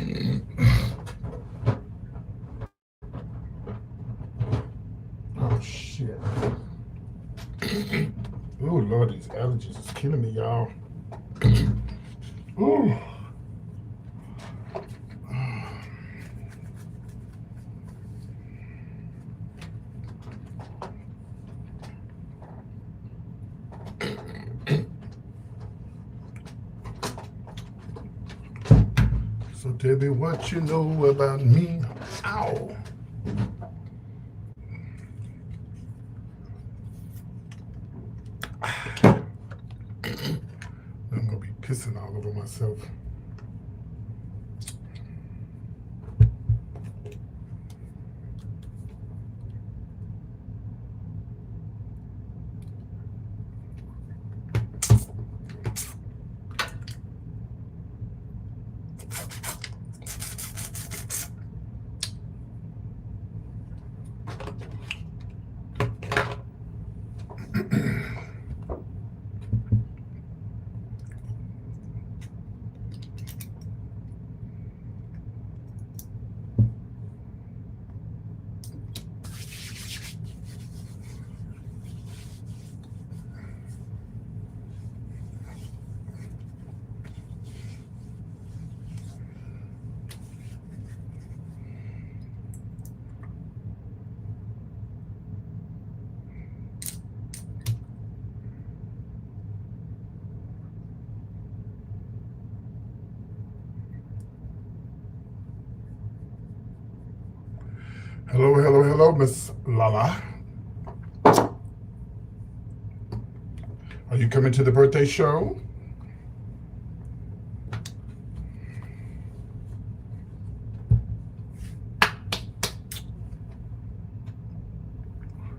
Oh shit. Oh Lord, these allergies is killing me, y'all. Ooh. So tell me what you know about me. Ow. I'm gonna be pissing all over myself. Hello, hello, hello, Miss Lala. Are you coming to the birthday show?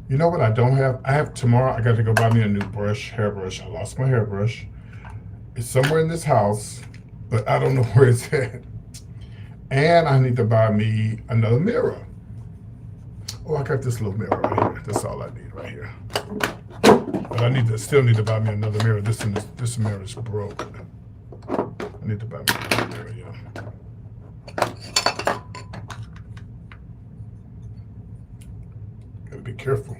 You know what I don't have? I have tomorrow. I got to go buy me a new brush, hairbrush. I lost my hairbrush. It's somewhere in this house, but I don't know where it's at. And I need to buy me another mirror. Oh, I got this little mirror right here. That's all I need right here. But I still need to buy me another mirror. This mirror is broke. I need to buy me another mirror, yeah. Gotta be careful.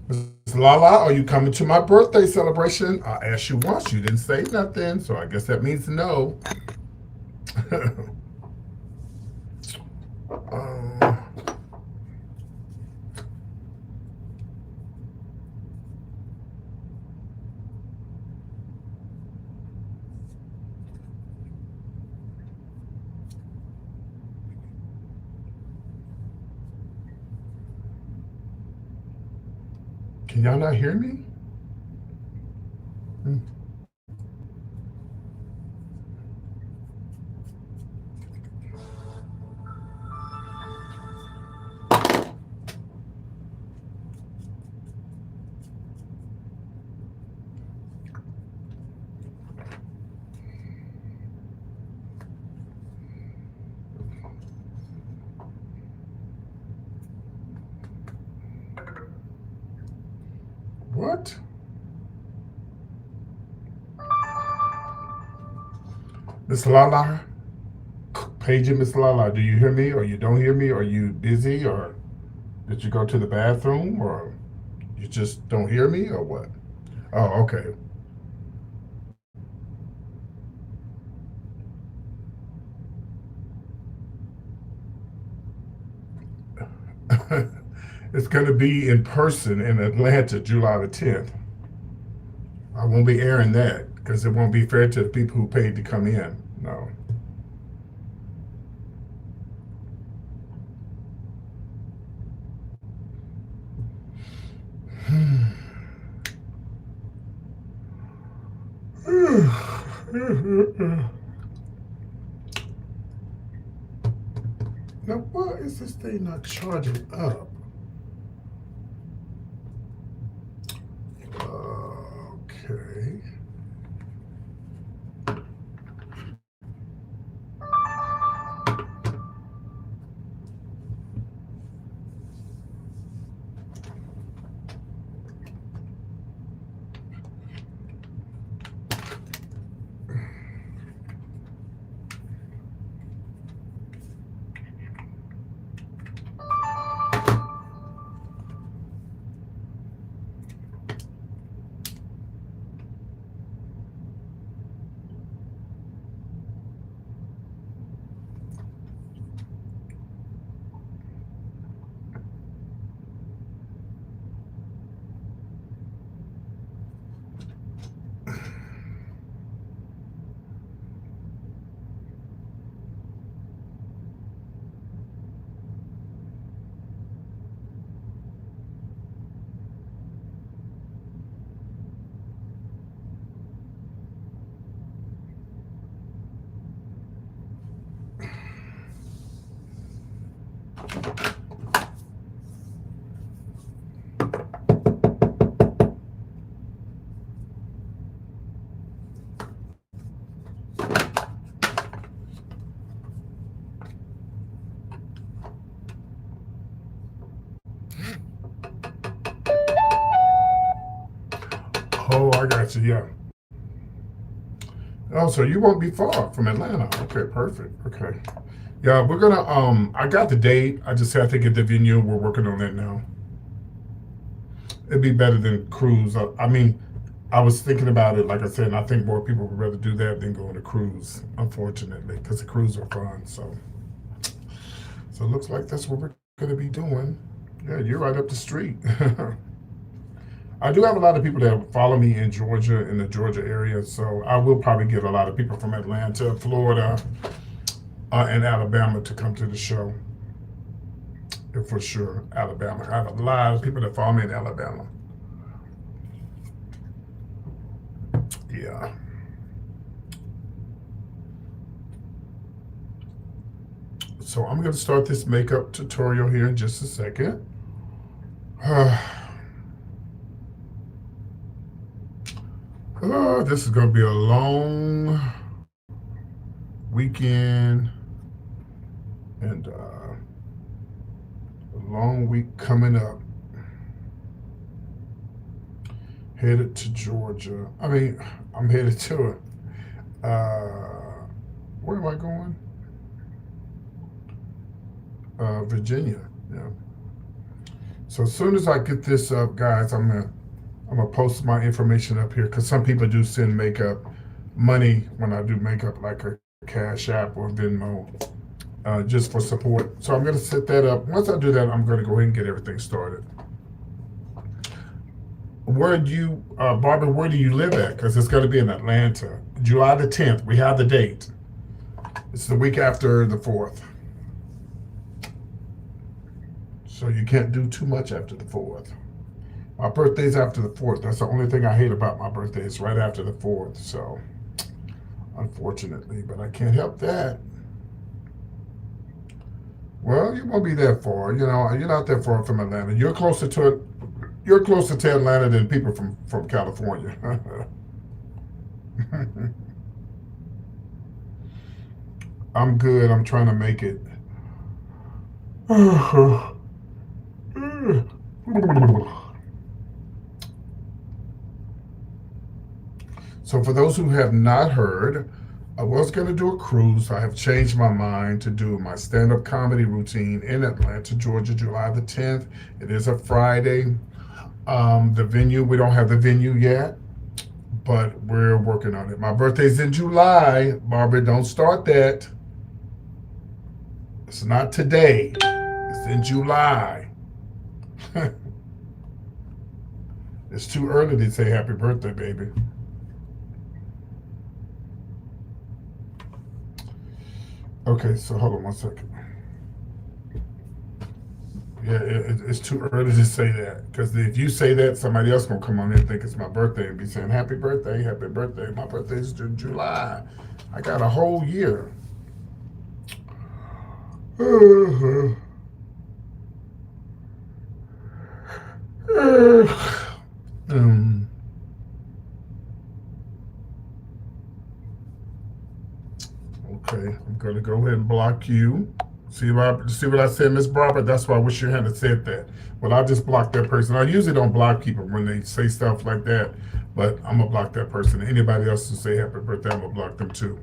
Ms. Lala, are you coming to my birthday celebration? I asked you once. You didn't say nothing, so I guess that means no. Can y'all not hear me? Hmm. What? Miss Lala? Paging Miss Lala, do you hear me or you don't hear me? Or are you busy or did you go to the bathroom or you just don't hear me or what? Oh, okay. It's going to be in person in Atlanta, July the 10th. I won't be airing that because it won't be fair to the people who paid to come in. No. Now, why is this thing not charging up? Okay. Oh, I got you. Yeah. Oh, so you won't be far from Atlanta. Okay, perfect. Okay. Yeah, we're gonna I got the date. I just have to get the venue. We're working on that now. It'd be better than cruise. I mean, I was thinking about it, like I said, and I think more people would rather do that than go on a cruise, unfortunately, because the cruise are fun. So it looks like that's what we're gonna be doing. Yeah, you're right up the street. I do have a lot of people that follow me in Georgia, in the Georgia area, so I will probably get a lot of people from Atlanta, Florida, and Alabama to come to the show. Yeah, for sure, Alabama. I have a lot of people that follow me in Alabama. Yeah. So I'm going to start this makeup tutorial here in just a second. This is going to be a long weekend and a long week coming up. Headed to Georgia. I mean, I'm headed to it. Where am I going? Virginia. Yeah. So as soon as I get this up, guys, I'm gonna post my information up here because some people do send makeup money when I do makeup, like a Cash App or Venmo, just for support. So I'm gonna set that up. Once I do that, I'm gonna go ahead and get everything started. Where do you, Barbara? Where do you live at? Because it's gonna be in Atlanta, July the 10th. We have the date. It's the week after the 4th. So you can't do too much after the 4th. My birthday's after the 4th. That's the only thing I hate about my birthday. It's right after the 4th. So, unfortunately, but I can't help that. Well, you won't be that far. You know, you're not that far from Atlanta. You're closer to it. You're closer to Atlanta than people from California. I'm good. I'm trying to make it. So for those who have not heard, I was going to do a cruise. I have changed my mind to do my stand-up comedy routine in Atlanta, Georgia, July the 10th. It is a Friday. The venue, we don't have the venue yet, but we're working on it. My birthday's in July. Barbara, don't start that. It's not today. It's in July. It's too early to say happy birthday, baby. Okay, so hold on one second. Yeah, it's too early to say that because if you say that, somebody else gonna come on here and think it's my birthday and be saying happy birthday, happy birthday. My birthday's in July. I got a whole year. Okay, I'm gonna go ahead and block you. See what I said, Miss Barbara? That's why I wish you hadn't said that. Well, I just blocked that person. I usually don't block people when they say stuff like that, but I'm gonna block that person. Anybody else who say happy birthday, I'm gonna block them too.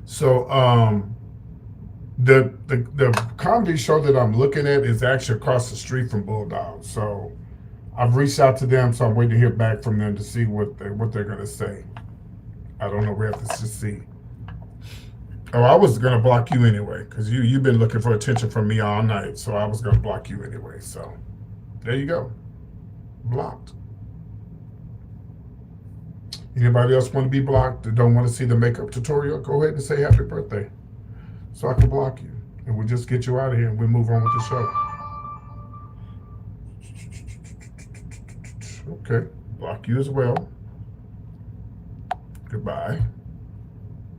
So the comedy show that I'm looking at is actually across the street from Bulldog. So I've reached out to them, so I'm waiting to hear back from them to see what they're gonna say. I don't know. We have to just see. Oh, I was gonna block you anyway, because you've been looking for attention from me all night, so I was gonna block you anyway. So there you go. Blocked. Anybody else want to be blocked that don't want to see the makeup tutorial? Go ahead and say happy birthday, so I can block you, and we'll just get you out of here and we'll move on with the show. Okay, block you as well. Goodbye.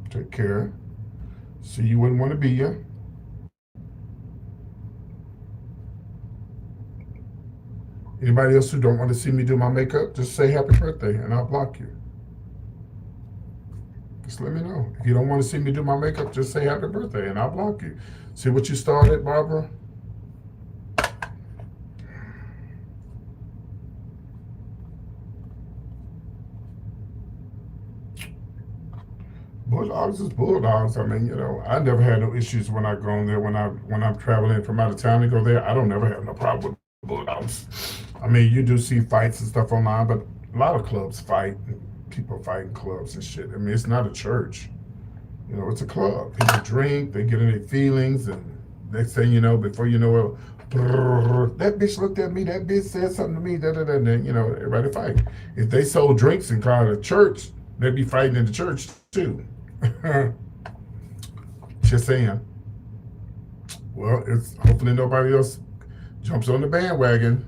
Take care. See, you wouldn't want to be here. Anybody else who don't want to see me do my makeup, just say happy birthday and I'll block you. Just let me know. If you don't want to see me do my makeup, just say happy birthday and I'll block you. See what you started, Barbara? Bulldogs is bulldogs. I mean, I never had no issues when I go on there. When I'm traveling from out of town to go there, I don't never have no problem with bulldogs. I mean, you do see fights and stuff online, but a lot of clubs fight. People fight in clubs and shit. I mean, it's not a church. It's a club. People drink, they get in their feelings, and next thing you know, before you know it, brrr, that bitch looked at me, that bitch said something to me, da da da, and then, everybody fight. If they sold drinks and called it a church, they'd be fighting in the church too. Just saying. Well, it's hopefully nobody else jumps on the bandwagon.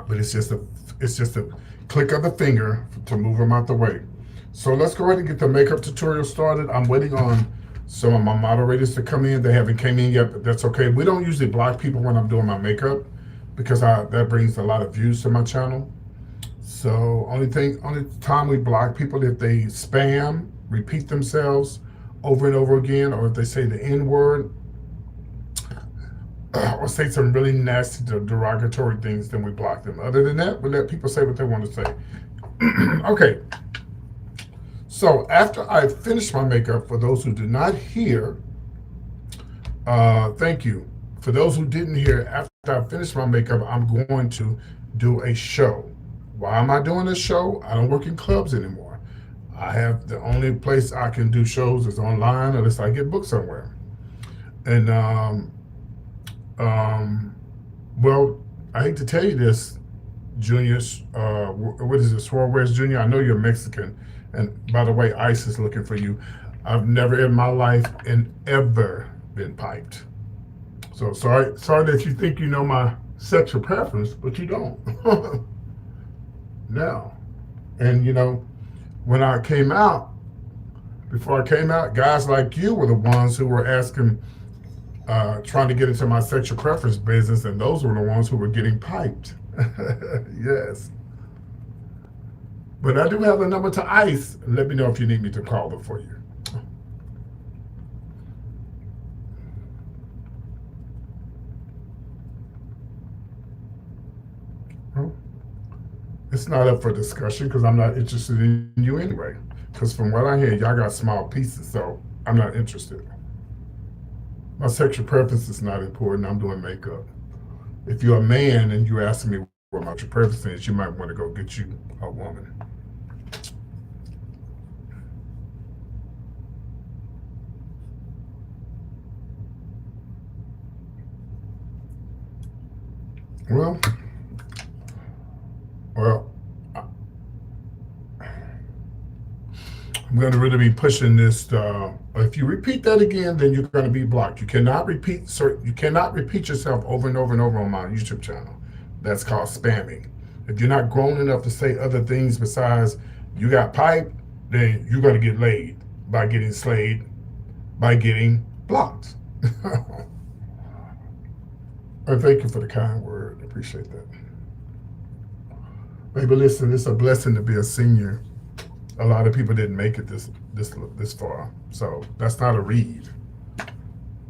But it's just a click of the finger to move them out the way. So let's go ahead and get the makeup tutorial started. I'm waiting on some of my moderators to come in. They haven't came in yet, but that's okay. We don't usually block people when I'm doing my makeup because that brings a lot of views to my channel. So only time we block people if they spam, repeat themselves over and over again, or if they say the N word, or say some really nasty, derogatory things, then we block them. Other than that, we let people say what they want to say. Okay. So after I finish my makeup, for those who did not hear, thank you. For those who didn't hear, after I finish my makeup, I'm going to do a show. Why am I doing this show? I don't work in clubs anymore. The only place I can do shows is online unless I get booked somewhere. And well, I hate to tell you this, Junior, what is it, Suarez Jr.? I know you're Mexican. And by the way, ICE is looking for you. I've never in my life and ever been piped. So sorry that you think you know my sexual preference, but you don't. No. And when I came out, before I came out, guys like you were the ones who were asking, trying to get into my sexual preference business, and those were the ones who were getting piped. Yes. But I do have a number to ICE. Let me know if you need me to call them for you. Well, it's not up for discussion because I'm not interested in you anyway. Because from what I hear, y'all got small pieces, so I'm not interested. My sexual preference is not important. I'm doing makeup. If you're a man and you're asking me what my sexual preference is, you might want to go get you a woman. Well, I'm going to really be pushing this. If you repeat that again, then you're going to be blocked. You cannot repeat yourself over and over and over on my YouTube channel. That's called spamming. If you're not grown enough to say other things besides you got piped, then you're going to get laid by getting slayed, by getting blocked. I thank you for the kind word. I appreciate that. Baby, listen, it's a blessing to be a senior. A lot of people didn't make it this far, so that's not a read.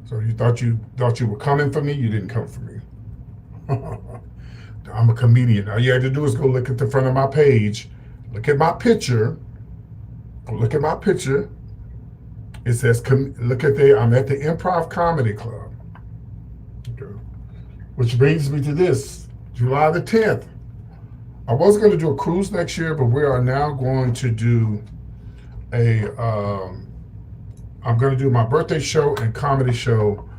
So you thought you were coming for me? You didn't come for me. I'm a comedian. All you had to do is go look at the front of my page, look at my picture. Look at my picture. It says, look at I'm at the Improv Comedy Club. Okay. Which brings me to this, July the 10th. I was going to do a cruise next year, but we are now going to do I'm going to do my birthday show and comedy show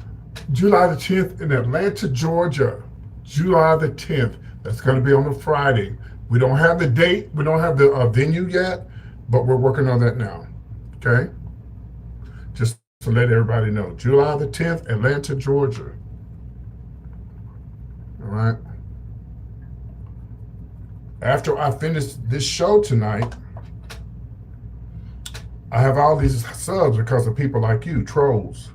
July the 10th in Atlanta, Georgia. July the 10th. That's going to be on a Friday. We don't have the date. We don't have the venue yet, but we're working on that now. Okay? Just to let everybody know. July the 10th, Atlanta, Georgia. All right? After I finish this show tonight, I have all these subs because of people like you, trolls.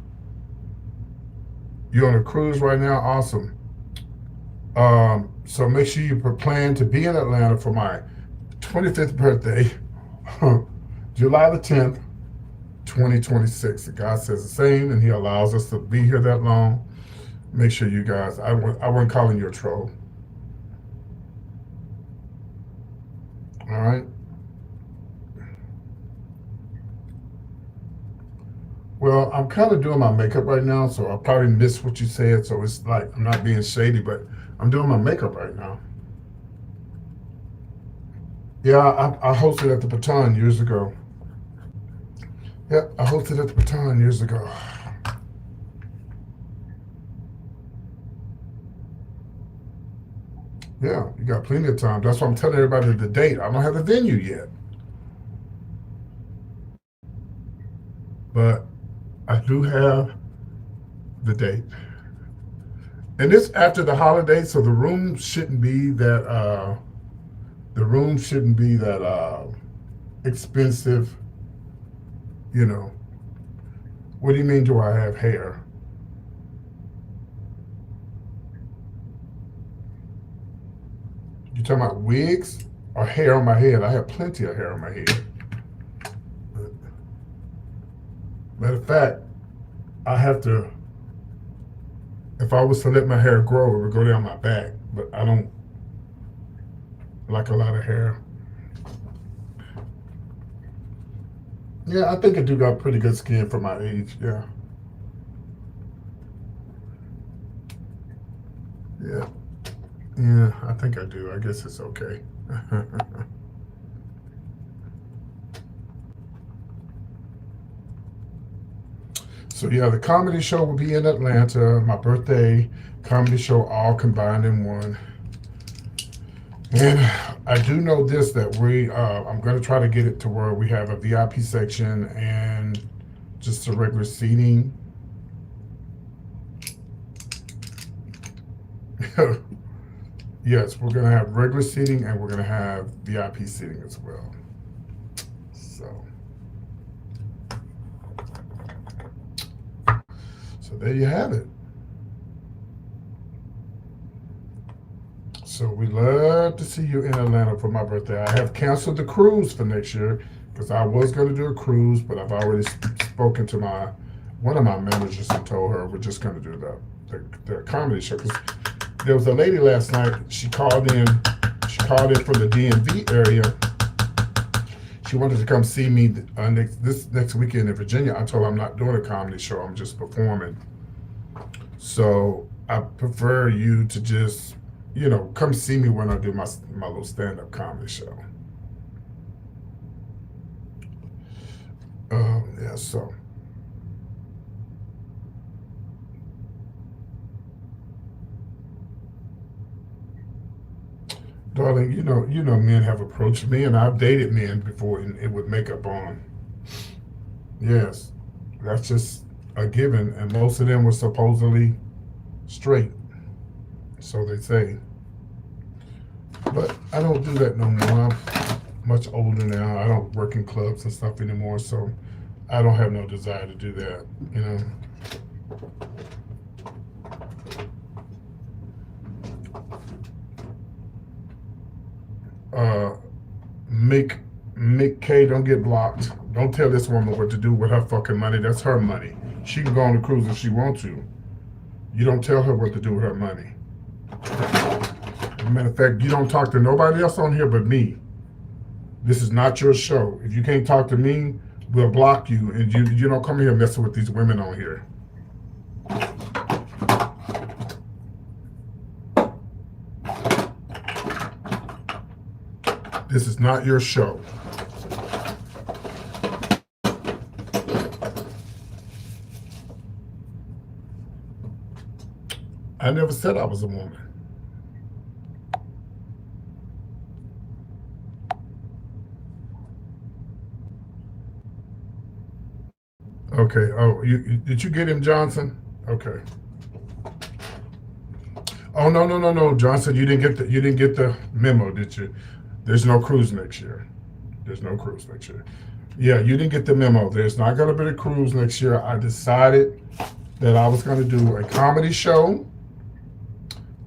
You're on a cruise right now? Awesome. So make sure you plan to be in Atlanta for my 25th birthday, July the 10th, 2026. God says the same, and he allows us to be here that long. Make sure you guys, I wasn't calling you a troll. Well, I'm kind of doing my makeup right now, so I probably missed what you said. So it's like I'm not being shady, but I'm doing my makeup right now. Yeah, I hosted at the Baton years ago. Yep, I hosted at the Baton years ago. Yeah, you got plenty of time. That's why I'm telling everybody the date. I don't have the venue yet, but I do have the date. And it's after the holiday, so the room shouldn't be that expensive. You know. What do you mean? Do I have hair? You talking about wigs or hair on my head? I have plenty of hair on my head. Matter of fact, I have to. If I was to let my hair grow, it would go down my back. But I don't like a lot of hair. Yeah, I think I do got pretty good skin for my age. Yeah, yeah, yeah. I think I do. I guess it's okay. So yeah, the comedy show will be in Atlanta. My birthday, comedy show, all combined in one. And I do know this that I'm going to try to get it to where we have a VIP section and just a regular seating. Yes, we're going to have regular seating and we're going to have VIP seating as well. So, so there you have it. So we love to see you in Atlanta for my birthday. I have canceled the cruise for next year because I was going to do a cruise, but I've already spoken to one of my managers and told her we're just going to do the comedy show. Because there was a lady last night. She called in. She called in from the DMV area. She wanted to come see me next weekend in Virginia. I told her I'm not doing a comedy show. I'm just performing. So I prefer you to just come see me when I do my little stand-up comedy show. Yeah, so. Darling, men have approached me, and I've dated men before, and with makeup on. Yes, that's just a given, and most of them were supposedly straight, so they say. But I don't do that no more. I'm much older now. I don't work in clubs and stuff anymore, so I don't have no desire to do that. Uh, Mick Mick K, don't get blocked. Don't tell this woman what to do with her fucking money. That's her money. She can go on the cruise if she wants to. You don't tell her what to do with her money. As a matter of fact, you don't talk to nobody else on here but me. This is not your show. If you can't talk to me, we'll block you, and you don't come here messing with these women on here. This is not your show. I never said I was a woman. Okay. Oh, did you get him, Johnson? Okay. Oh, no, Johnson. You didn't get the memo, did you? There's no cruise next year. There's no cruise next year. Yeah, you didn't get the memo. There's not going to be a cruise next year. I decided that I was going to do a comedy show.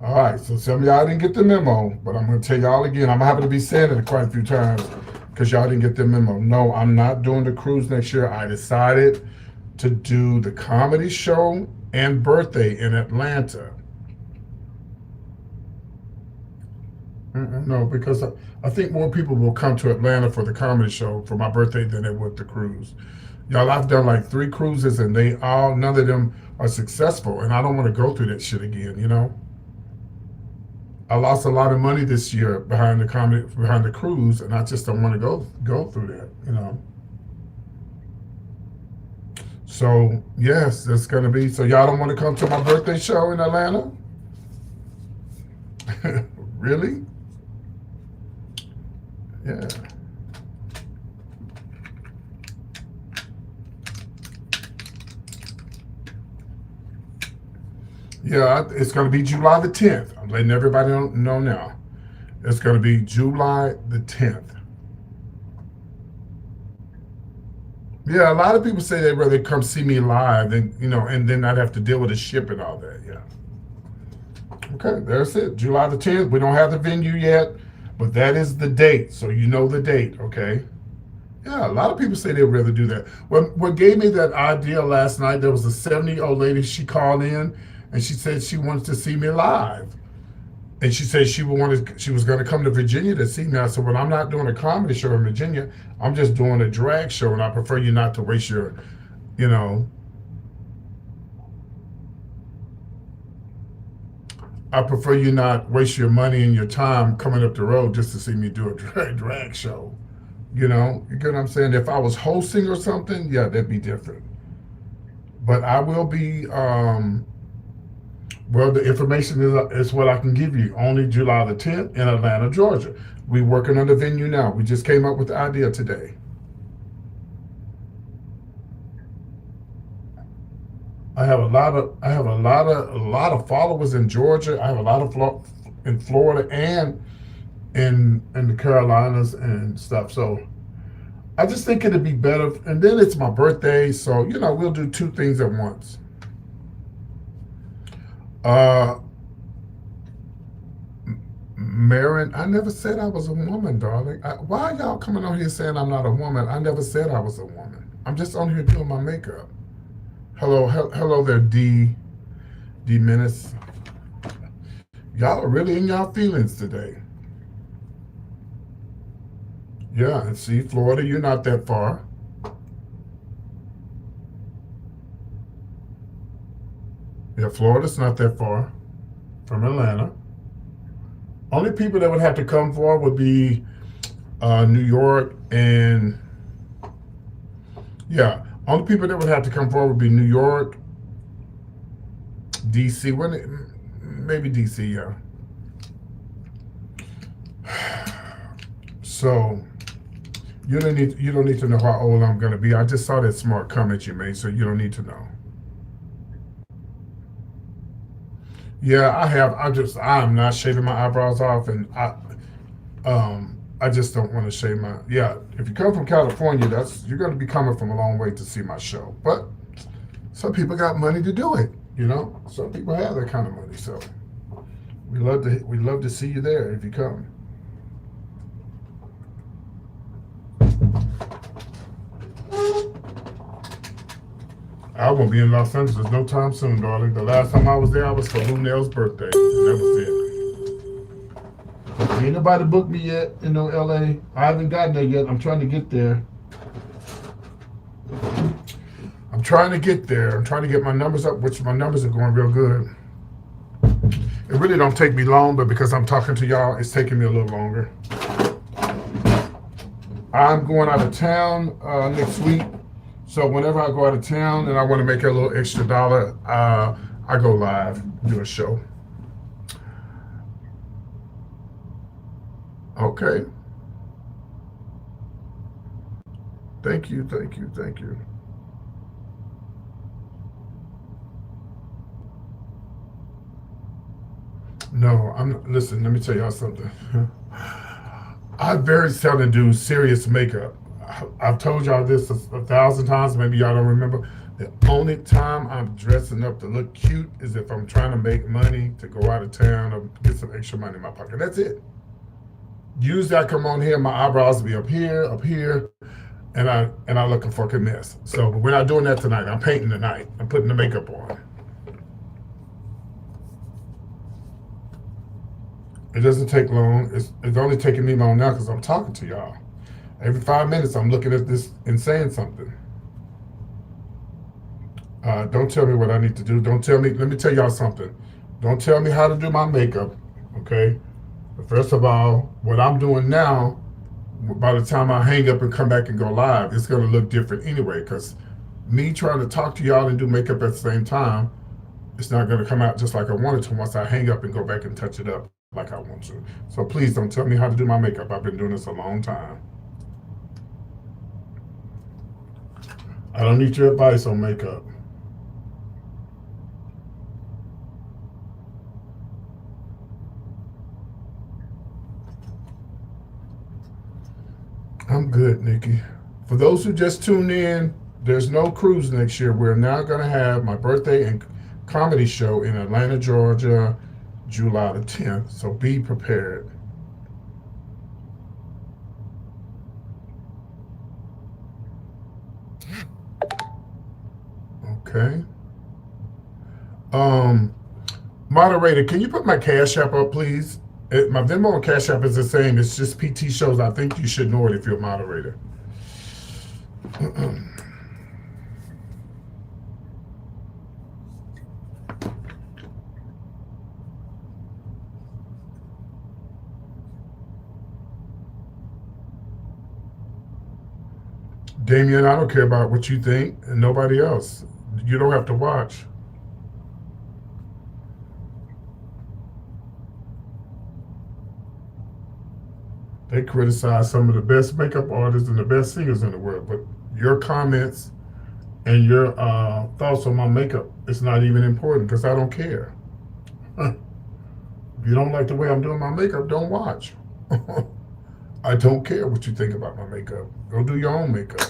All right, so some of y'all didn't get the memo, but I'm going to tell y'all again. I'm happy to be saying it quite a few times because y'all didn't get the memo. No, I'm not doing the cruise next year. I decided to do the comedy show and birthday in Atlanta. No, because I think more people will come to Atlanta for the comedy show for my birthday than they would the cruise. Y'all, I've done like 3 cruises and none of them are successful, and I don't want to go through that shit again. I lost a lot of money this year behind the cruise, and I just don't want to go through that. So yes, that's gonna be. So y'all don't want to come to my birthday show in Atlanta? Really? Yeah. Yeah, it's going to be July the 10th. I'm letting everybody know now. It's going to be July the 10th. Yeah, a lot of people say they'd rather come see me live and then I'd have to deal with the ship and all that. Yeah. Okay, there's it. July the 10th. We don't have the venue yet, but that is the date. So you know the date, okay? Yeah, a lot of people say they'd rather do that. What gave me that idea last night, there was a 70-year-old lady, she called in and she said she wanted to see me live. And she said she was going to come to Virginia to see me. I said, well, I'm not doing a comedy show in Virginia. I'm just doing a drag show, and I prefer you not to waste you know, I prefer you not waste your money and your time coming up the road just to see me do a drag show. You get what I'm saying? If I was hosting or something, yeah, that'd be different. But I will be. Well, the information is what I can give you. Only July the 10th in Atlanta, Georgia. We're working on the venue now. We just came up with the idea today. I have a lot of followers in Georgia. I have a lot of in Florida and in the Carolinas and stuff. So I just think it'd be better. And then it's my birthday, so we'll do 2 things at once. Uh, Marin, I never said I was a woman, darling. Why are y'all coming on here saying I'm not a woman? I never said I was a woman. I'm just on here doing my makeup. Hello there, D Menace. Y'all are really in y'all feelings today. Yeah, and see, Florida, you're not that far. Yeah, Florida's not that far from Atlanta. Only people that would have to come for would be New York and yeah. Only people that would have to come forward would be New York, DC. Maybe DC, yeah. So you don't need to know how old I'm gonna be. I just saw that smart comment you made, so you don't need to know. Yeah, I have. I'm not shaving my eyebrows off, and I just don't want to shave my. Yeah, if you come from California, you're going to be coming from a long way to see my show. But some people got money to do it. Some people have that kind of money. So we love to see you there if you come. I won't be in Los Angeles no time soon, darling. The last time I was there, I was for Lunel's birthday, and that was it. Ain't nobody booked me yet in LA. I haven't gotten there yet. I'm trying to get there. I'm trying to get there. I'm trying to get my numbers up, which my numbers are going real good. It really don't take me long, but because I'm talking to y'all, it's taking me a little longer. I'm going out of town next week. So whenever I go out of town and I want to make a little extra dollar, I go live, do a show. Okay. Thank you. No, listen, let me tell y'all something. I very seldom do serious makeup. I've told y'all this a 1,000 times, maybe y'all don't remember. The only time I'm dressing up to look cute is if I'm trying to make money to go out of town or get some extra money in my pocket. That's it. Usually I come on here, my eyebrows will be up here, and I look a fucking mess. So, but we're not doing that tonight. I'm painting tonight. I'm putting the makeup on. It doesn't take long. It's only taking me long now because I'm talking to y'all. Every 5 minutes, I'm looking at this and saying something. Don't tell me what I need to do. Don't tell me. Let me tell y'all something. Don't tell me how to do my makeup. Okay. First of all, what I'm doing now, by the time I hang up and come back and go live, it's going to look different anyway. Because me trying to talk to y'all and do makeup at the same time, it's not going to come out just like I wanted to once I hang up and go back and touch it up like I want to. So please don't tell me how to do my makeup. I've been doing this a long time. I don't need your advice on makeup. I'm good, Nikki. For those who just tuned in, there's no cruise next year. We're now going to have my birthday and comedy show in Atlanta, Georgia, July the 10th. So be prepared. Okay. Um, Moderator, can you put my Cash App up, please? My Venmo and Cash App is the same. It's just PT shows. I think you should know it if you're a moderator. Damien, I don't care about what you think and nobody else. You don't have to watch. They criticize some of the best makeup artists and the best singers in the world, but your comments and your thoughts on my makeup is not even important because I don't care. If you don't like the way I'm doing my makeup, don't watch. I don't care what you think about my makeup. Go do your own makeup.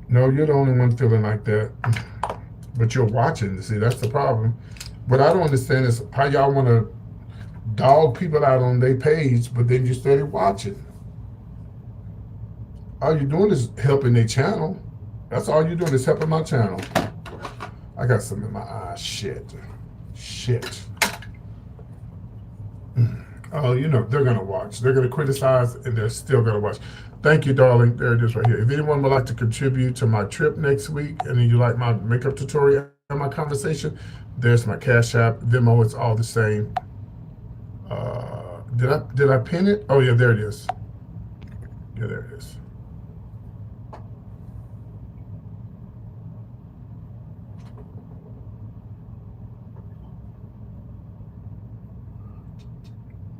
No, you're the only one feeling like that. But you're watching. See, that's the problem. What I don't understand is how y'all want to dog people out on their page, but then you started watching. All you're doing is helping their channel. That's all you're doing is helping my channel. I got something in my eye. Shit. Oh, you know, they're going to watch. They're going to criticize, and they're still going to watch. Thank you, darling. There it is right here. If anyone would like to contribute to my trip next week, and then you like my makeup tutorial and my conversation, there's my Cash App. Venmo, it's all the same. Did I pin it? Oh, yeah, there it is. Yeah, there it is.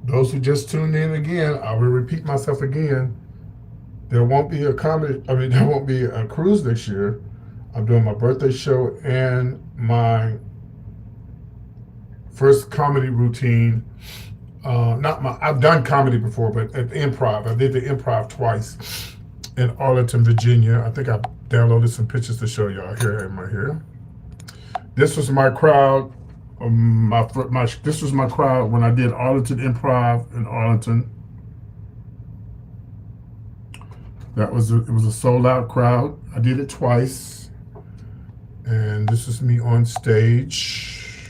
Those who just tuned in again, I will repeat myself again. There won't be a comedy. I mean, there won't be a cruise this year. I'm doing my birthday show and my first comedy routine. I've done comedy before, but at the Improv, I did the Improv twice in Arlington, Virginia. I think I downloaded some pictures to show y'all. Here I am right here. This was my crowd. This was my crowd when I did Arlington Improv in Arlington. It was a sold out crowd. I did it twice, and this is me on stage,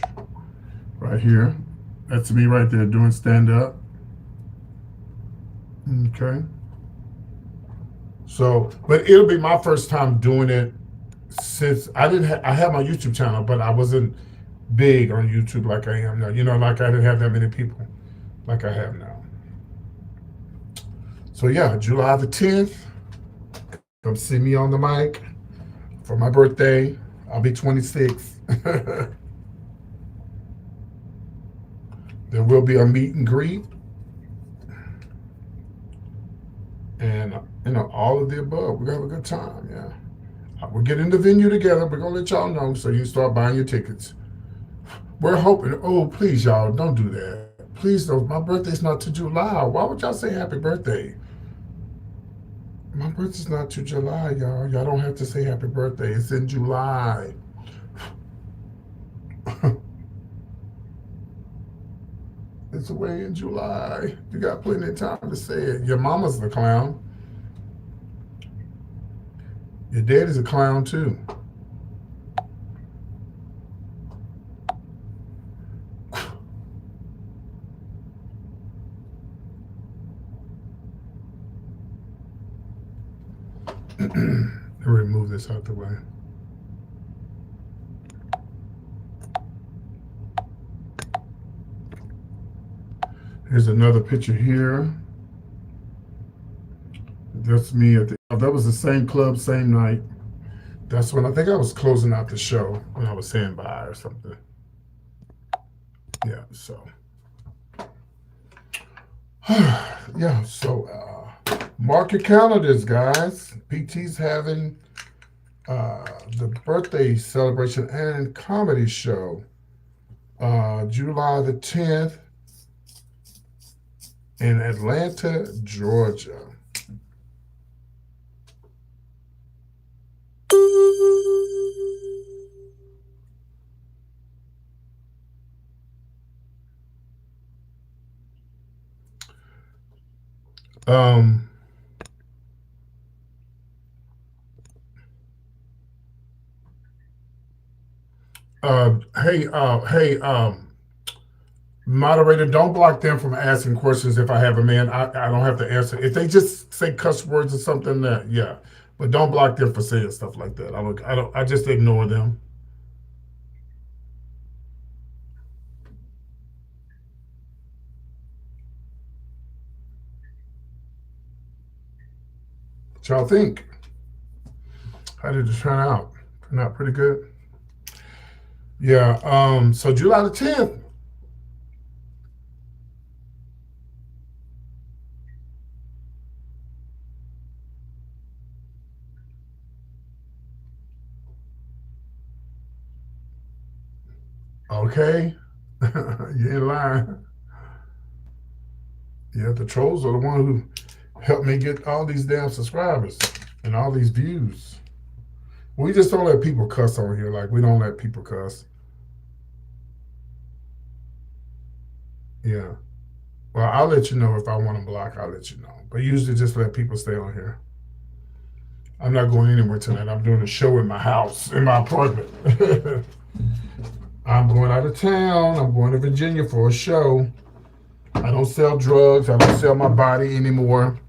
right here. That's me right there doing stand up. Okay. So, but it'll be my first time doing it since I had my YouTube channel, but I wasn't big on YouTube like I am now. You know, like I didn't have that many people like I have now. So yeah, July the 10th, come see me on the mic for my birthday. I'll be 26. There will be a meet and greet. And, all of the above. We're going to have a good time, yeah. We're getting the venue together. We're going to let y'all know so you can start buying your tickets. We're hoping, oh, please, y'all, don't do that. Please, don't. My birthday's not to July. Why would y'all say happy birthday? My birthday's not to July, y'all. Y'all don't have to say happy birthday. It's in July. It's away in July. You got plenty of time to say it. Your mama's the clown. Your daddy's a clown too. Let me remove this out the way. Here's another picture here. That's me at the. That was the same club, same night. That's when I think I was closing out the show when I was saying bye or something. Yeah. So. Yeah. So. Mark your calendars, guys. PT's having the birthday celebration and comedy show July the 10th in Atlanta, Georgia. Um, hey, moderator, don't block them from asking questions if I have a man. I don't have to answer. If they just say cuss words or something, yeah. But don't block them for saying stuff like that. I just ignore them. What y'all think? How did it turn out? Turn out pretty good. Yeah. So July the 10th. Okay. You're in line. Yeah, the trolls are the one who helped me get all these damn subscribers and all these views. We just don't let people cuss on here. Like we don't let people cuss. Yeah. Well, I'll let you know if I want to block. I'll let you know. But usually, just let people stay on here. I'm not going anywhere tonight. I'm doing a show in my house, in my apartment. I'm going out of town. I'm going to Virginia for a show. I don't sell drugs. I don't sell my body anymore.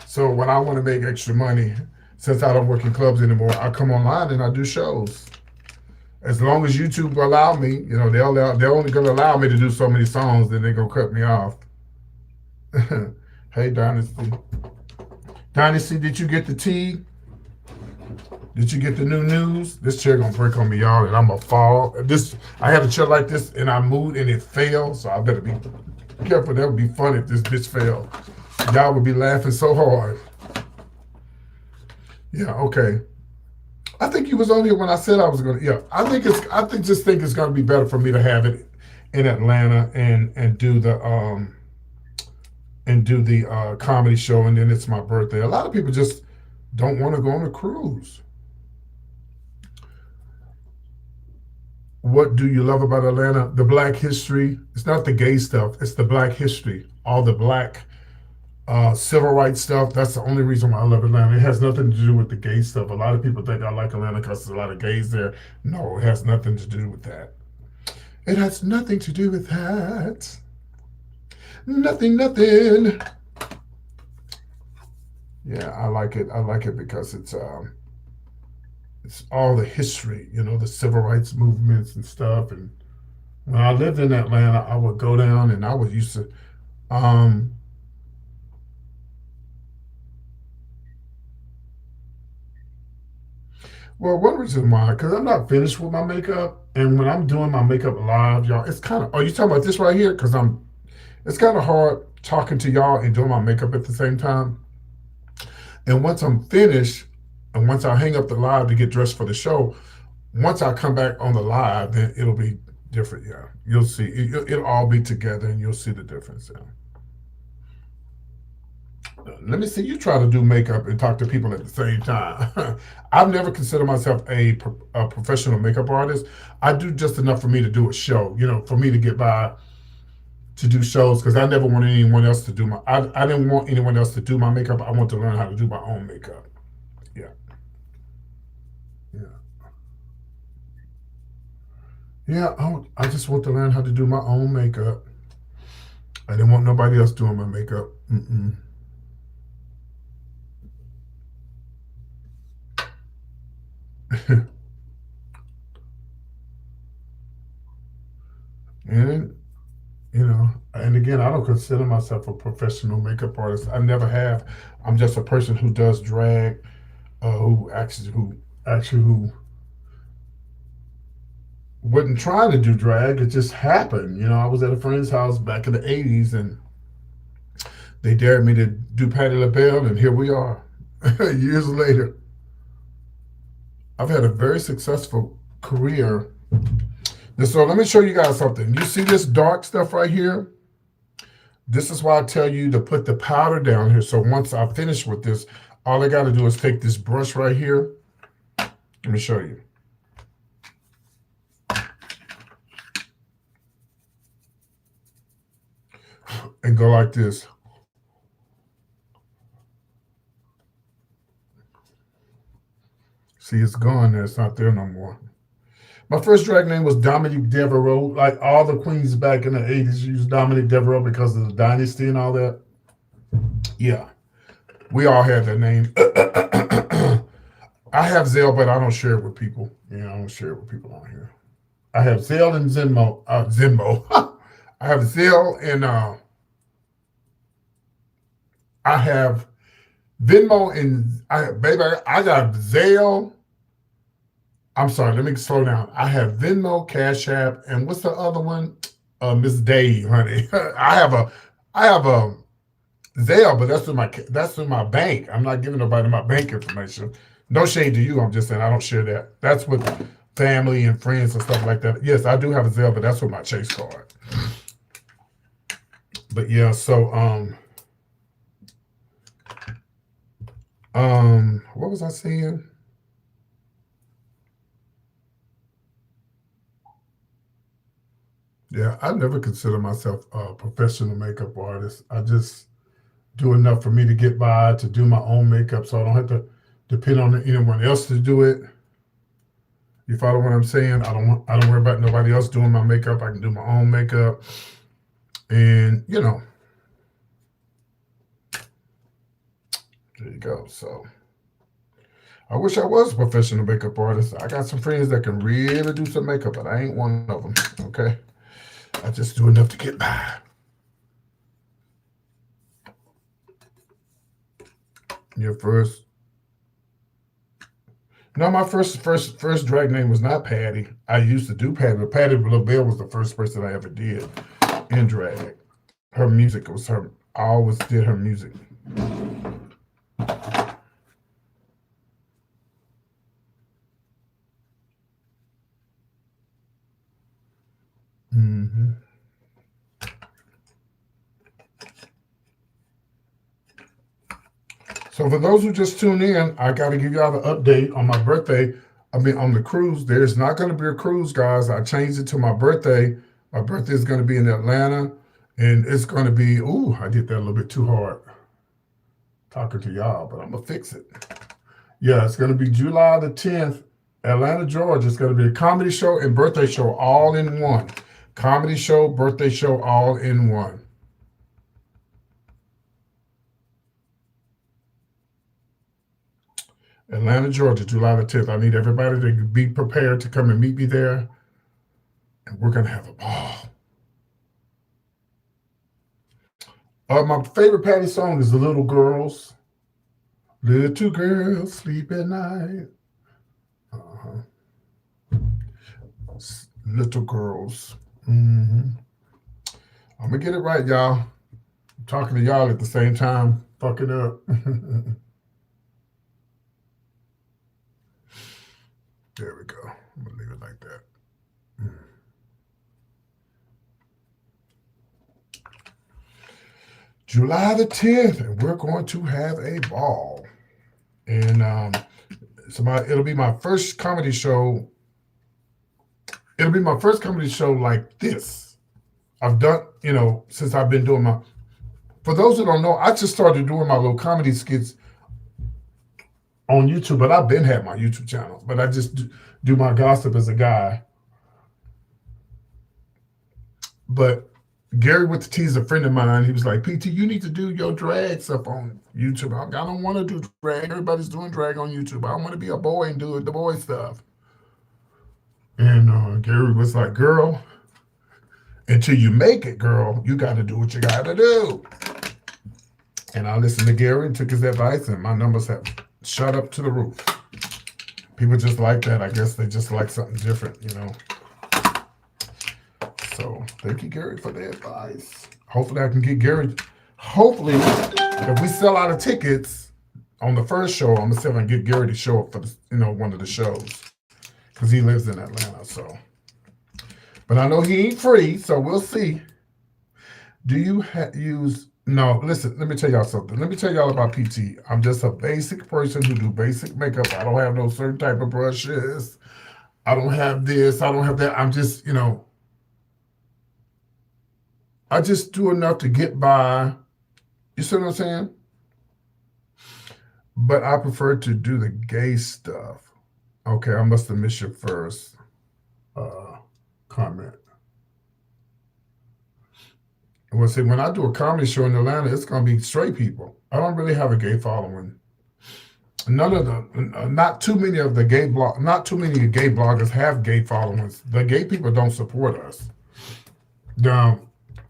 So when I want to make extra money, since I don't work in clubs anymore, I come online and I do shows. As long as YouTube allow me, they're only going to allow me to do so many songs, then they're going to cut me off. Hey, Dynasty. Dynasty, did you get the tea? Did you get the new news? This chair gonna break on me, y'all, and I'm gonna fall. I had a chair like this, and I moved, and it fell. So I better be careful. That would be funny if this bitch fell. Y'all would be laughing so hard. Yeah, okay. I think you was on here when I said I was gonna. Yeah, I think it's gonna be better for me to have it in Atlanta and do the comedy show, and then it's my birthday. A lot of people just don't want to go on a cruise. What do you love about Atlanta? The black history. It's not the gay stuff. It's the black history. All the black civil rights stuff. That's the only reason why I love Atlanta. It has nothing to do with the gay stuff. A lot of people think I like Atlanta because there's a lot of gays there. No, it has nothing to do with that. It has nothing to do with that. Nothing. Yeah, I like it. I like it because it's all the history, the civil rights movements and stuff. And when I lived in Atlanta, I would go down and I was used to. Well, one reason why, because I'm not finished with my makeup, and when I'm doing my makeup live, y'all, it's kind of. Are you talking about this right here? Because it's kind of hard talking to y'all and doing my makeup at the same time. And once I'm finished, and once I hang up the live to get dressed for the show, once I come back on the live, then it'll be different. Yeah, you'll see. It'll all be together, and you'll see the difference. Yeah. Let me see you try to do makeup and talk to people at the same time. I've never considered myself a professional makeup artist. I do just enough for me to do a show, for me to get by to do shows, because I never wanted anyone else to do I didn't want anyone else to do my makeup. I want to learn how to do my own makeup. Yeah, yeah, yeah. I just want to learn how to do my own makeup. I didn't want nobody else doing my makeup. Mm-mm. And and again, I don't consider myself a professional makeup artist. I never have. I'm just a person who does drag, who wasn't trying to do drag. It just happened. I was at a friend's house back in the '80s, and they dared me to do Patti LaBelle, and here we are, years later. I've had a very successful career. So let me show you guys something. You see this dark stuff right here? This is why I tell you to put the powder down here. So once I finish with this, all I got to do is take this brush right here. Let me show you. And go like this. See, it's gone there. It's not there no more. My first drag name was Dominique Devereaux. Like all the queens back in the 80s used Dominique Devereaux because of the dynasty and all that. Yeah, we all had that name. I have Zelle, but I don't share it with people. I don't share it with people on here. I have Zelle and Zenmo. Zenmo. I have Zelle and I have Venmo and I got Zelle. I'm sorry, let me slow down. I have Venmo, Cash App, and what's the other one? Miss Dave, honey. I have a Zelle, but that's through my bank. I'm not giving nobody my bank information. No shade to you. I'm just saying I don't share that. That's with family and friends and stuff like that. Yes, I do have a Zelle, but that's with my Chase card. But yeah, so what was I saying? Yeah, I never consider myself a professional makeup artist. I just do enough for me to get by, to do my own makeup, so I don't have to depend on anyone else to do it. You follow what I'm saying? I don't worry about nobody else doing my makeup. I can do my own makeup, and there you go. So I wish I was a professional makeup artist. I got some friends that can really do some makeup, but I ain't one of them. Okay, I just do enough to get by. Your first No, my first drag name was not Patty. I used to do Patty, but Patty LaBelle was the first person I ever did in drag. Her music was her. I always did her music. hmm So for those who just tuned in, I got to give y'all the update on my birthday. I mean, on the cruise. There's not going to be a cruise, guys. I changed it to my birthday. My birthday is going to be in Atlanta, and it's going to be. Ooh, I did that a little bit too hard talking to y'all, but I'm gonna fix it. Yeah, it's going to be July the 10th, Atlanta, Georgia. It's going to be a comedy show and birthday show all in one. Comedy show, birthday show, all in one. Atlanta, Georgia, July the 10th. I need everybody to be prepared to come and meet me there, and we're going to have a ball. My favorite Patty song is The Little Girls. Little girls sleep at night. Uh-huh. Little girls. Mm-hmm. I'm going to get it right, y'all. I'm talking to y'all at the same time. Fuck it up. There we go. I'm going to leave it like that. July the 10th, and we're going to have a ball. And it'll be my first comedy show. It'll be my first comedy show like this. I've done, since I've been doing for those who don't know, I just started doing my little comedy skits on YouTube, but I've been had my YouTube channel, but I just do my gossip as a guy. But Gary with the T is a friend of mine. He was like, PT, you need to do your drag stuff on YouTube. I don't want to do drag. Everybody's doing drag on YouTube. I want to be a boy and do the boy stuff. And Gary was like, girl, until you make it, girl, you got to do what you got to do. And I listened to Gary and took his advice, and my numbers have shot up to the roof. People just like that. I guess they just like something different, you know. So thank you, Gary, for the advice. Hopefully I can get Gary. Hopefully, if we sell out of tickets on the first show, I'm going to see if I can get Gary to show up for one of the shows. Because he lives in Atlanta, so. But I know he ain't free, so we'll see. Do you use... No, listen, let me tell y'all something. Let me tell y'all about PT. I'm just a basic person who do basic makeup. I don't have no certain type of brushes. I don't have this. I don't have that. I'm just, I just do enough to get by. You see what I'm saying? But I prefer to do the gay stuff. Okay, I must have missed your first comment. Well, see, when I do a comedy show in Atlanta, it's going to be straight people. I don't really have a gay following. Not too many gay bloggers have gay followings. The gay people don't support us.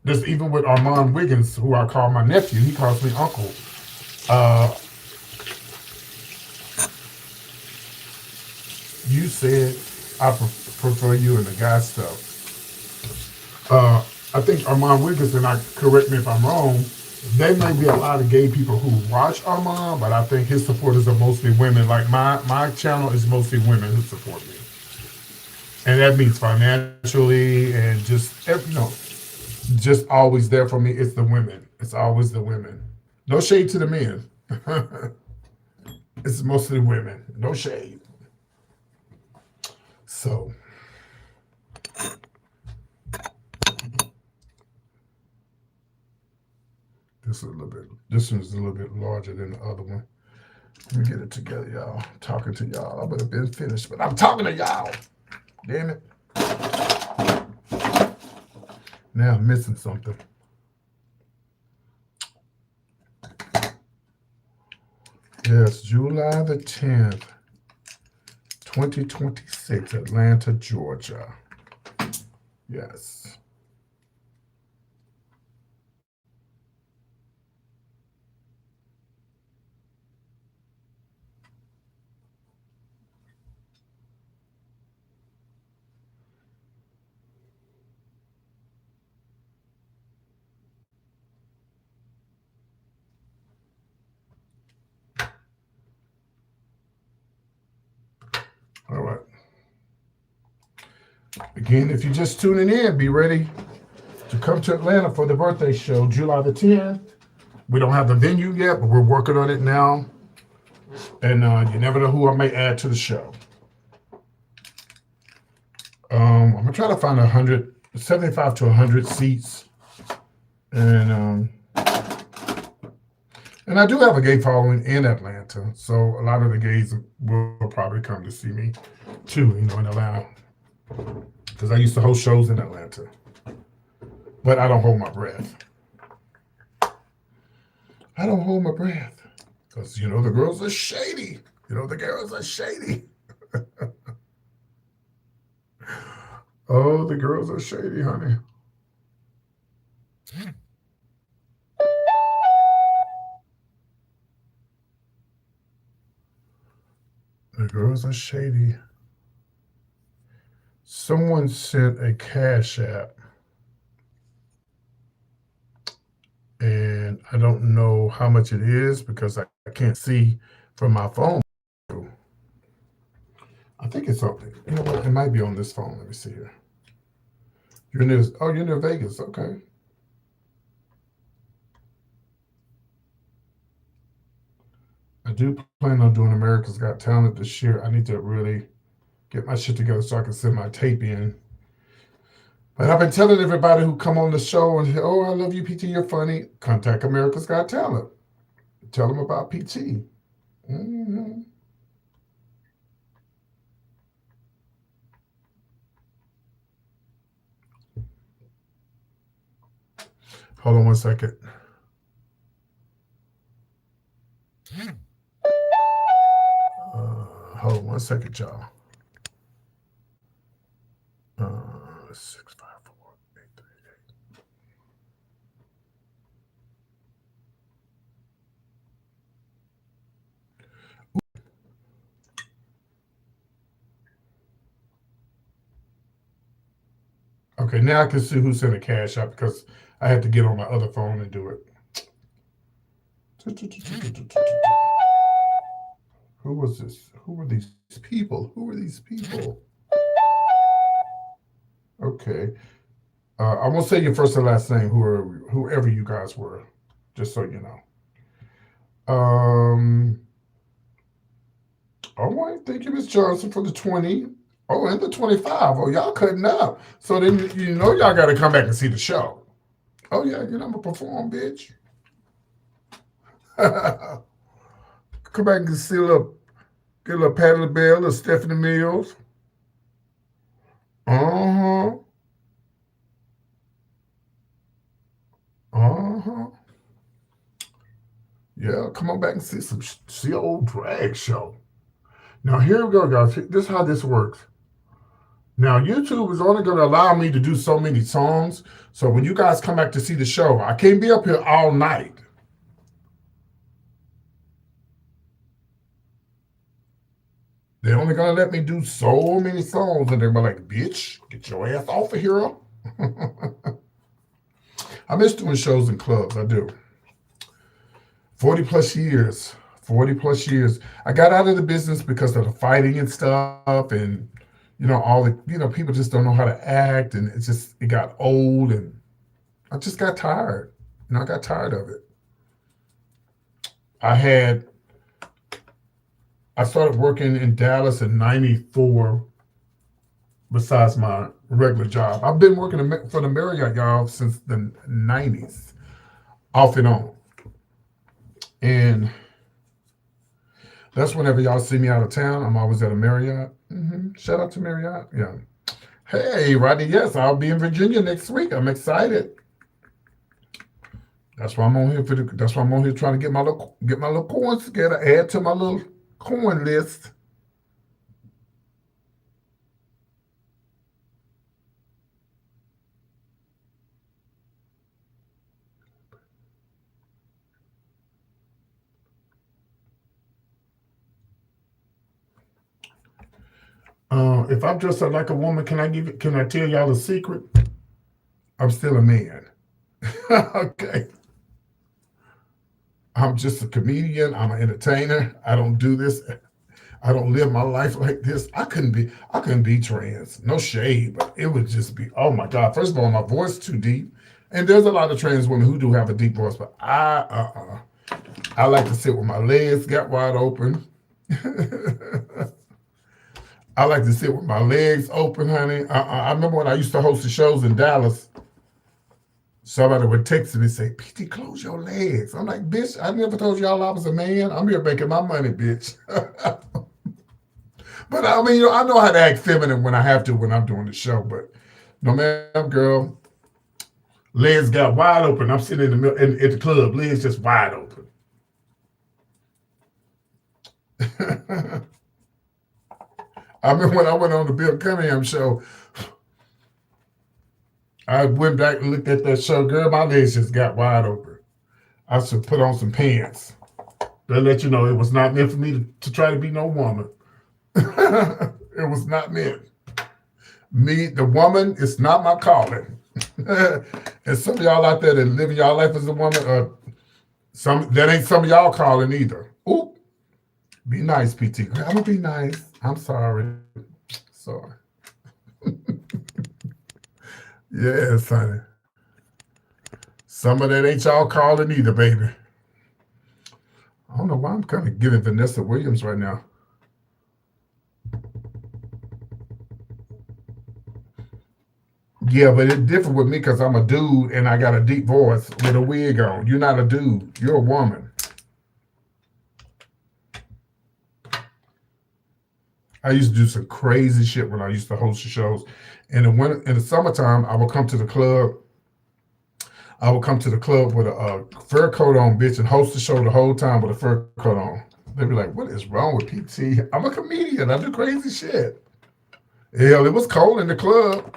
Just even with Armand Wiggins, who I call my nephew, he calls me uncle. You said I prefer you in the guy stuff. I think Armand Wiggins, and correct me if I'm wrong, there may be a lot of gay people who watch Armand, but I think his supporters are mostly women. Like my channel is mostly women who support me. And that means financially and just, just always there for me. It's the women. It's always the women. No shade to the men. It's mostly women. No shade. So. This one's a little bit larger than the other one. Let me get it together, y'all. I'm talking to y'all. I would have been finished, but I'm talking to y'all. Damn it. Now I'm missing something. Yes, July the 10th, 2026, Atlanta, Georgia. Yes. All right. Again, if you're just tuning in, be ready to come to Atlanta for the birthday show, July the 10th. We don't have the venue yet, but we're working on it now. And you never know who I may add to the show. I'm going to try to find 75 to 100 seats. And I do have a gay following in Atlanta. So a lot of the gays will probably come to see me too, in Atlanta. Because I used to host shows in Atlanta. But I don't hold my breath. I don't hold my breath. Because, the girls are shady. The girls are shady. Oh, the girls are shady, honey. The girls are shady. Someone sent a Cash App. And I don't know how much it is because I can't see from my phone. I think it's something. You know what? It might be on this phone. Let me see here. You're near Vegas. Okay. I do plan on doing America's Got Talent this year. I need to really get my shit together so I can send my tape in. But I've been telling everybody who come on the show and say, oh, I love you, PT, you're funny. Contact America's Got Talent. Tell them about PT. Mm-hmm. Hold on one second. Hold on one second, y'all. 654-838. Okay, now I can see who sent a cash out because I had to get on my other phone and do it. Who was this? Who were these people? Who were these people? Okay. I won't say your first and last name, whoever you guys were, just so you know. All right, thank you, Miss Johnson, for the 20. Oh, and the 25. Oh, y'all cutting up. So then you know y'all got to come back and see the show. Oh, yeah, I'm going to perform, bitch. Come back and see get a little Patti LaBelle, a little Stephanie Mills. Uh-huh. Uh-huh. Yeah, come on back and see old drag show. Now here we go, guys. This is how this works. Now YouTube is only going to allow me to do so many songs. So when you guys come back to see the show, I can't be up here all night. They're only going to let me do so many songs, and they're like, bitch, get your ass off of here. I miss doing shows in clubs. I do. 40 plus years. 40 plus years. I got out of the business because of the fighting and stuff, and all the people just don't know how to act, and it got old, and I just got tired. I got tired of it. I started working in Dallas in '94. Besides my regular job, I've been working for the Marriott, y'all, since the '90s, off and on. And that's whenever y'all see me out of town, I'm always at a Marriott. Shout out to Marriott. Yeah. Hey, Rodney. Yes, I'll be in Virginia next week. I'm excited. That's why I'm on here That's why I'm on here trying to get my little coins together, add to my little coin list. If I'm dressed up like a woman, can I tell y'all a secret? I'm still a man. Okay. I'm just a comedian. I'm an entertainer. I don't do this. I don't live my life like this. I couldn't be trans. No shade, but it would just be, oh my God. First of all, my voice too deep. And there's a lot of trans women who do have a deep voice, but I like to sit with my legs got wide open. I like to sit with my legs open, honey. I remember when I used to host the shows in Dallas, somebody would text me and say, PT, close your legs. I'm like, bitch, I never told y'all I was a man. I'm here making my money, bitch. But I mean, I know how to act feminine when I have to when I'm doing the show. But no, ma'am, girl, legs got wide open. I'm sitting in the middle at the club, legs just wide open. I remember when I went on the Bill Cunningham show, I went back and looked at that show. Girl, my legs just got wide open. I should put on some pants. They'll let you know it was not meant for me to try to be no woman. It was not meant. Me, the woman, is not my calling. And some of y'all out there that living y'all life as a woman, that ain't some of y'all calling either. Oop. Be nice, PT. I'm gonna be nice. I'm sorry. Sorry. Yes, honey. Some of that ain't y'all calling either, baby. I don't know why I'm kind of giving Vanessa Williams right now. Yeah, but it's different with me because I'm a dude and I got a deep voice with a wig on. You're not a dude. You're a woman. I used to do some crazy shit when I used to host the shows. In the summertime, I would come to the club. I would come to the club with a fur coat on, bitch, and host the show the whole time with a fur coat on. They'd be like, "What is wrong with PT? I'm a comedian. I do crazy shit." Hell, it was cold in the club.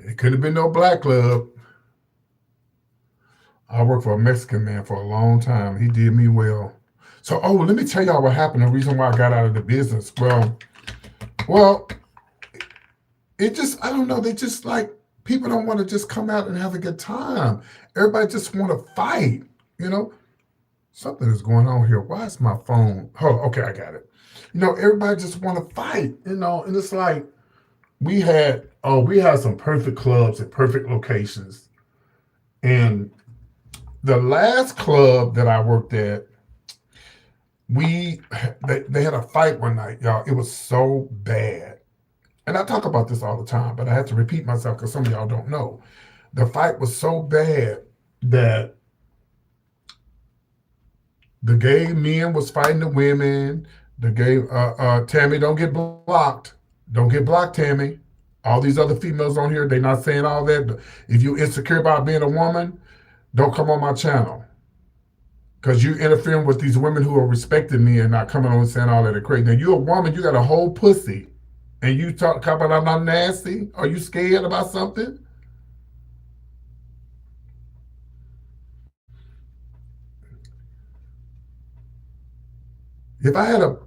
It could have been no black club. I worked for a Mexican man for a long time. He did me well. So, let me tell y'all what happened. The reason why I got out of the business. Well, it just, I don't know. They just like, people don't want to just come out and have a good time. Everybody just want to fight, you know? Something is going on here. Why is my phone? Oh, okay, I got it. Everybody just want to fight, and it's like we had some perfect clubs at perfect locations. And the last club that I worked at, we they had a fight one night, y'all. It was so bad. And I talk about this all the time, but I have to repeat myself because some of y'all don't know. The fight was so bad that the gay men was fighting the women. The gay Tammy, don't get blocked. Don't get blocked, Tammy. All these other females on here, they not saying all that. But if you insecure about being a woman, don't come on my channel. Because you interfering with these women who are respecting me and not coming on and saying all that are crazy. Now, you a woman, you got a whole pussy. And you talk about I'm not nasty? Are you scared about something? If I had a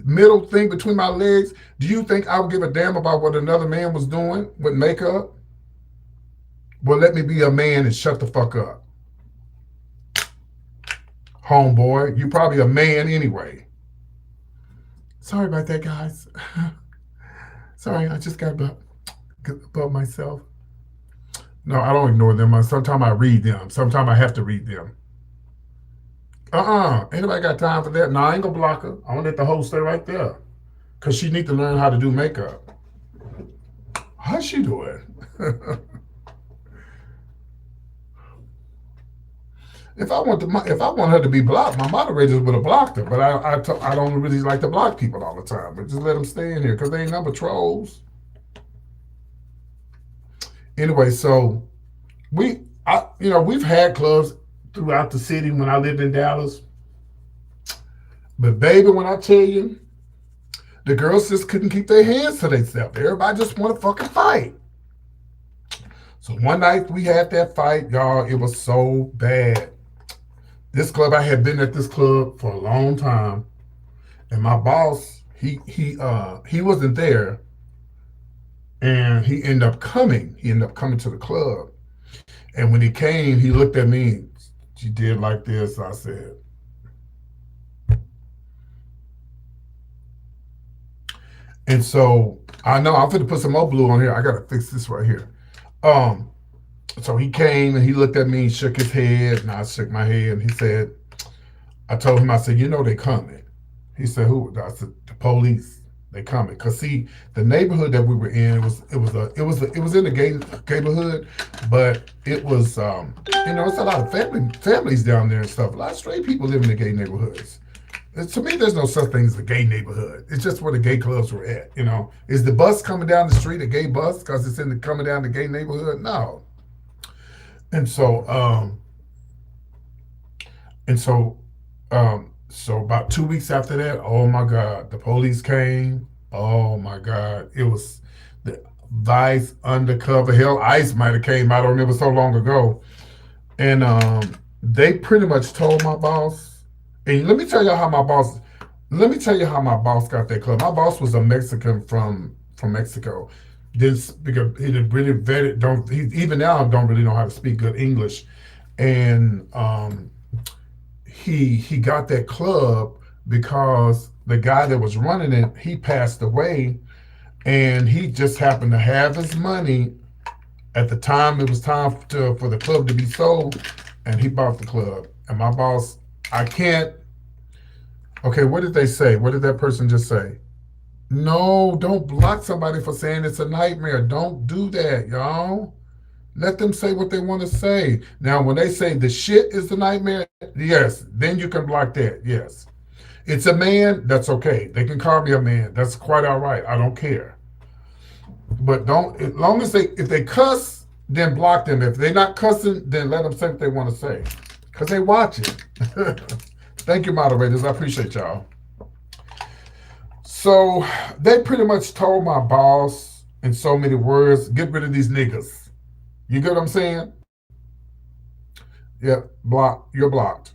middle thing between my legs, do you think I would give a damn about what another man was doing with makeup? Well, let me be a man and shut the fuck up. Homeboy, you probably a man anyway. Sorry about that, guys. Sorry, I just got above myself. No, I don't ignore them. Sometimes I read them. Sometimes I have to read them. Ain't nobody got time for that. No, I ain't gonna block her. I'm gonna let the host stay right there. Cause she need to learn how to do makeup. How's she doing? If I want her to be blocked, my moderators would have blocked her. But I don't really like to block people all the time. But just let them stay in here because they ain't number trolls. Anyway, so we've had clubs throughout the city when I lived in Dallas. But baby, when I tell you, the girls just couldn't keep their hands to themselves. Everybody just want to fucking fight. So one night we had that fight, y'all. It was so bad. This club, I had been at this club for a long time, and my boss, he wasn't there, and he ended up coming. He ended up coming to the club, and when he came, he looked at me. She did like this. I said, and so I know I'm finna put some more blue on here. I gotta fix this right here. So he came and he looked at me, shook his head, and I shook my head, and he said, I told him, I said, they coming. He said, who? I said, the police. They coming. Cause see, the neighborhood that we were in, it was in the gay neighborhood, but it was it's a lot of families down there and stuff. A lot of straight people live in the gay neighborhoods. To me, there's no such thing as a gay neighborhood. It's just where the gay clubs were at. Is the bus coming down the street a gay bus because it's coming down the gay neighborhood? No. And so, so about 2 weeks after that, oh my God, the police came. Oh my God, it was the Vice undercover. Hell, ICE might have came. I don't remember, so long ago. And they pretty much told my boss. And let me tell you how my boss got that club. My boss was a Mexican from Mexico. This because he really even now don't really know how to speak good English, and he got that club because the guy that was running it, he passed away, and he just happened to have his money at the time. It was time for the club to be sold, and he bought the club. And my boss, I can't. Okay, what did they say? What did that person just say? No, don't block somebody for saying it's a nightmare. Don't do that, y'all. Let them say what they want to say. Now, when they say the shit is the nightmare, yes, then you can block that. Yes. It's a man, that's okay. They can call me a man. That's quite all right. I don't care. But don't, as long as if they cuss, then block them. If they're not cussing, then let them say what they want to say, because they watch it. Thank you, moderators. I appreciate y'all. So they pretty much told my boss in so many words, get rid of these niggas. You get what I'm saying? Yeah, block. You're blocked.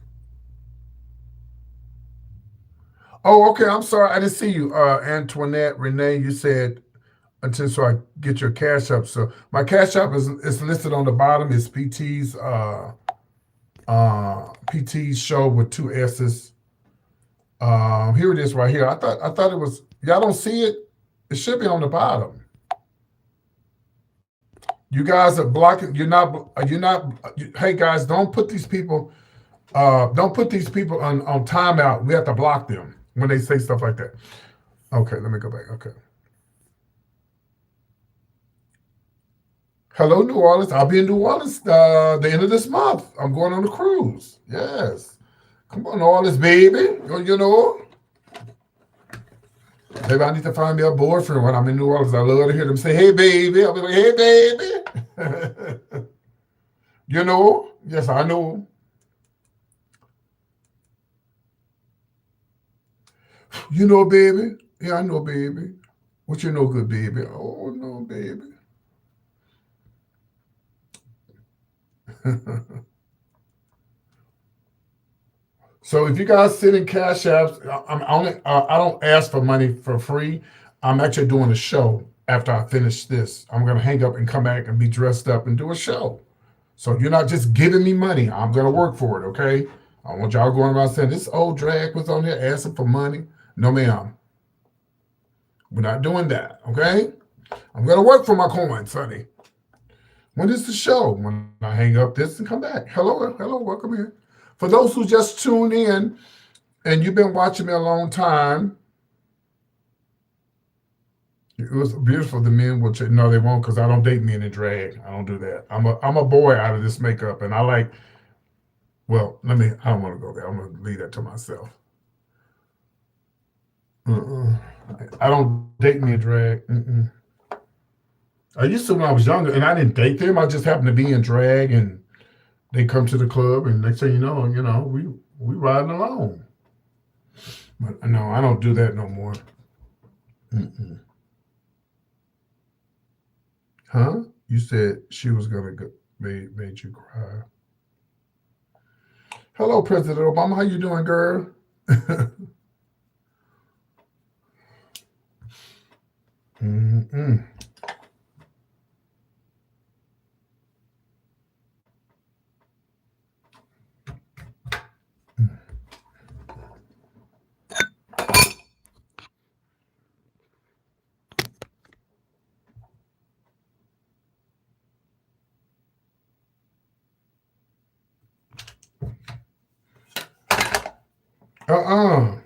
Oh, okay. I'm sorry. I didn't see you. Antoinette, Renee, you said until so I get your cash up. So my cash up is listed on the bottom. It's PT's show with two S's. Here it is right here. I thought it was, y'all don't see it? It should be on the bottom. You guys are blocking. Hey guys, don't put these people on timeout. We have to block them when they say stuff like that. Okay, let me go back. Okay. Hello, New Orleans. I'll be in New Orleans the end of this month. I'm going on a cruise. Yes. Come on, New Orleans, baby. You know. Maybe I need to find me a boyfriend when I'm in New Orleans. I love to hear them say, hey, baby. I'll be like, hey, baby. You know? Yes, I know. You know, baby? Yeah, I know, baby. What you know, good baby? Oh, no, baby. So if you guys sit in cash apps, I don't ask for money for free. I'm actually doing a show after I finish this. I'm gonna hang up and come back and be dressed up and do a show. So you're not just giving me money. I'm gonna work for it, okay? I want y'all going around saying this old drag was on here asking for money. No, ma'am. We're not doing that, okay? I'm gonna work for my coins, honey. When is the show? When I hang up this and come back. Hello, welcome here. For those who just tuned in and you've been watching me a long time, it was beautiful. The men will check. No, they won't, because I don't date men in drag. I don't do that. I'm a boy out of this makeup, and I like. Well, I don't want to go there. I'm gonna leave that to myself. Uh-uh. I don't date men in drag. Mm-mm. I used to when I was younger, and I didn't date them. I just happened to be in drag, and they come to the club, and next thing you know, we riding along. But no, I don't do that no more. Mm-mm. Huh? You said she was gonna go, made you cry. Hello, President Obama. How you doing, girl? Mm-mm. Uh-uh.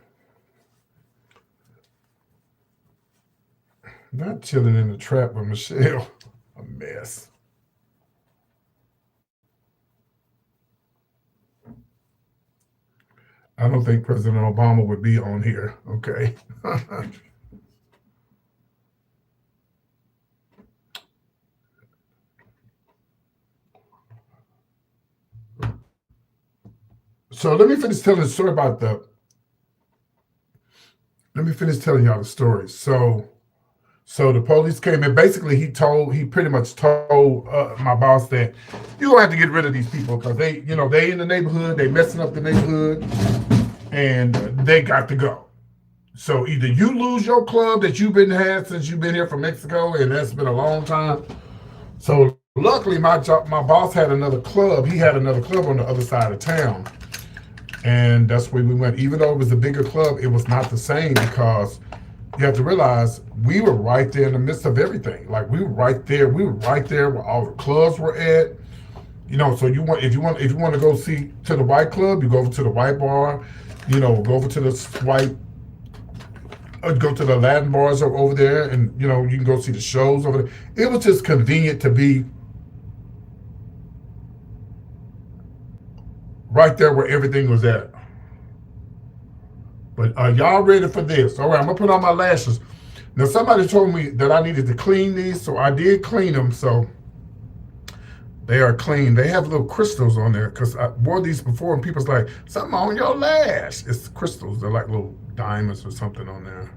Not chilling in the trap with Michelle. A mess. I don't think President Obama would be on here. Okay. So let me finish telling the story about the. Let me finish telling y'all the story. So the police came and basically he pretty much told my boss that you're gonna have to get rid of these people because they in the neighborhood, they messing up the neighborhood, and they got to go. So either you lose your club that you've been had since you've been here from Mexico, and that's been a long time. So luckily, my boss had another club. He had another club on the other side of town, and that's where we went. Even though it was a bigger club, it was not the same because you have to realize we were right there in the midst of everything. Like we were right there. We were right there where all the clubs were at. So if you want to go see to the white club, you go over to the white bar. Go over to the white. Go to the Latin bars over there, and you can go see the shows over there. It was just convenient to be right there where everything was at. But are y'all ready for this? All right, I'm gonna put on my lashes. Now somebody told me that I needed to clean these, so I did clean them. So They are clean. They have little crystals on there because I wore these before and people's like, something on your lash. It's crystals. They're like little diamonds or something on there.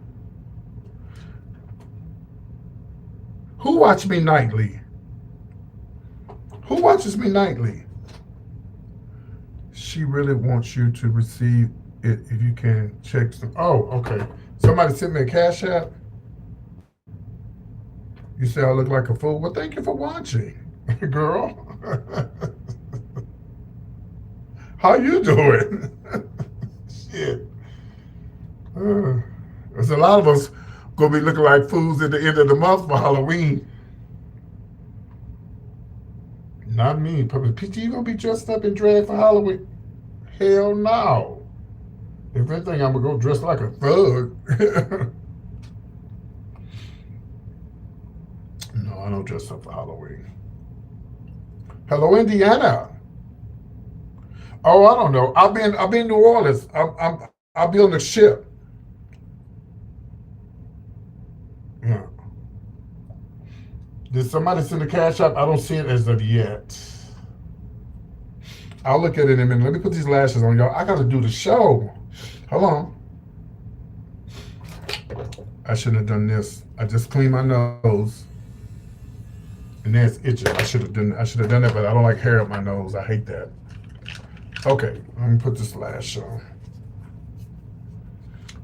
Who watch me nightly? Who watches me nightly? She really wants you to receive it if you can check some. Oh, okay. Somebody sent me a cash app. You say I look like a fool. Well, thank you for watching, girl. How you doing? Shit. There's a lot of us gonna be looking like fools at the end of the month for Halloween. Not me. PT, you gonna be dressed up in drag for Halloween? Hell no. If anything, I'm gonna go dressed like a thug. No, I don't dress up for Halloween. Hello, Indiana. Oh, I don't know. I'll be in New Orleans. I'll be on the ship. Yeah. Did somebody send a cash app? I don't see it as of yet. I'll look at it in a minute. Let me put these lashes on, y'all. I gotta do the show. Hold on. I shouldn't have done this. I just cleaned my nose. And then it's itching. I should have done that, but I don't like hair up my nose. I hate that. Okay, let me put this lash on.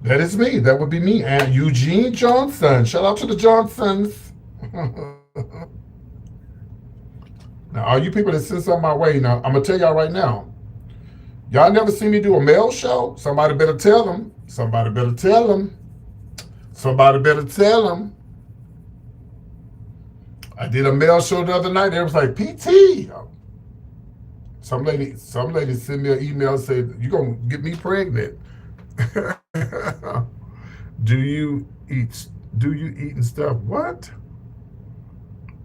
That is me. That would be me. And Eugene Johnson. Shout out to the Johnsons. Now, all you people that send something my way, now, I'm going to tell y'all right now. Y'all never see me do a mail show? Somebody better tell them. Somebody better tell them. Somebody better tell them. I did a mail show the other night. It was like, PT. Some lady sent me an email and said, "You gonna get me pregnant?" Do you eat and stuff? What?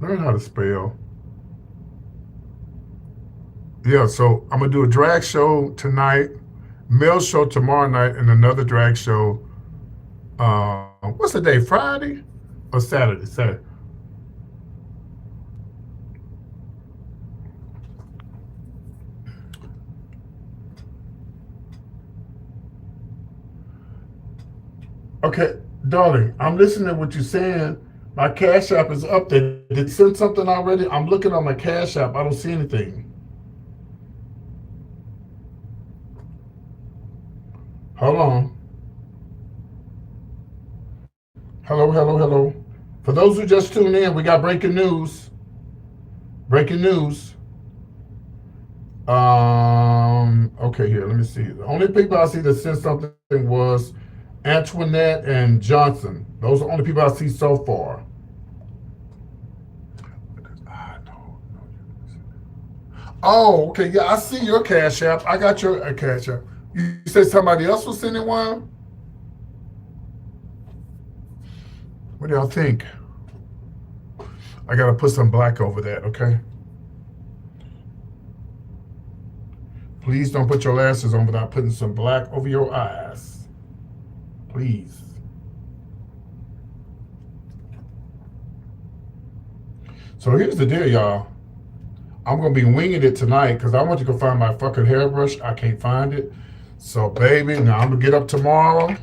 Learn how to spell. Yeah, so I'm gonna do a drag show tonight, mail show tomorrow night, and another drag show. What's the day? Friday or Saturday? Saturday. Okay, darling, I'm listening to what you're saying. My Cash App is up there. Did you send something already? I'm looking on my Cash App. I don't see anything. Hold on. Hello. For those who just tuned in, we got breaking news. Breaking news. Okay, here, let me see. The only people I see that sent something was Antoinette and Johnson. Those are the only people I see so far. Oh, okay. Yeah, I see your Cash App. I got your Cash App. You said somebody else was sending one? What do y'all think? I got to put some black over that, okay? Please don't put your lashes on without putting some black over your eyes. Please. So here's the deal, y'all. I'm going to be winging it tonight because I want to go find my fucking hairbrush. I can't find it. So, baby, now I'm going to get up tomorrow.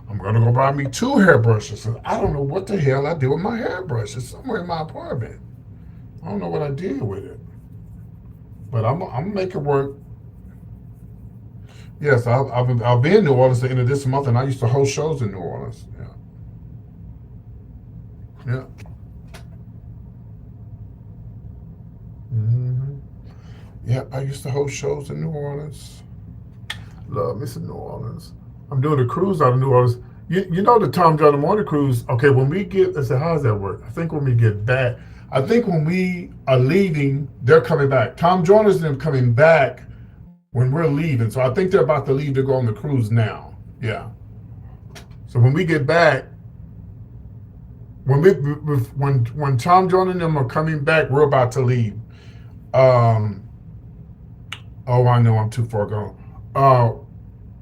I'm going to go buy me 2 hairbrushes. I don't know what the hell I did with my hairbrush. It's somewhere in my apartment. I don't know what I did with it. But I'm going to make it work. Yes, I'll be in New Orleans at the end of this month, and I used to host shows in New Orleans. Yeah. Mm-hmm. Yeah, I used to host shows in New Orleans. Love me some New Orleans. I'm doing a cruise out of New Orleans. You know the Tom John and Morning cruise. Okay, when we get, I said, how does that work? I think when we get back, I think when we are leaving, they're coming back. Tom Jonas and them coming back when we're leaving. So I think they're about to leave to go on the cruise now. Yeah. So when we get back, when Tom Jonas and them are coming back, we're about to leave. Oh, I know I'm too far gone.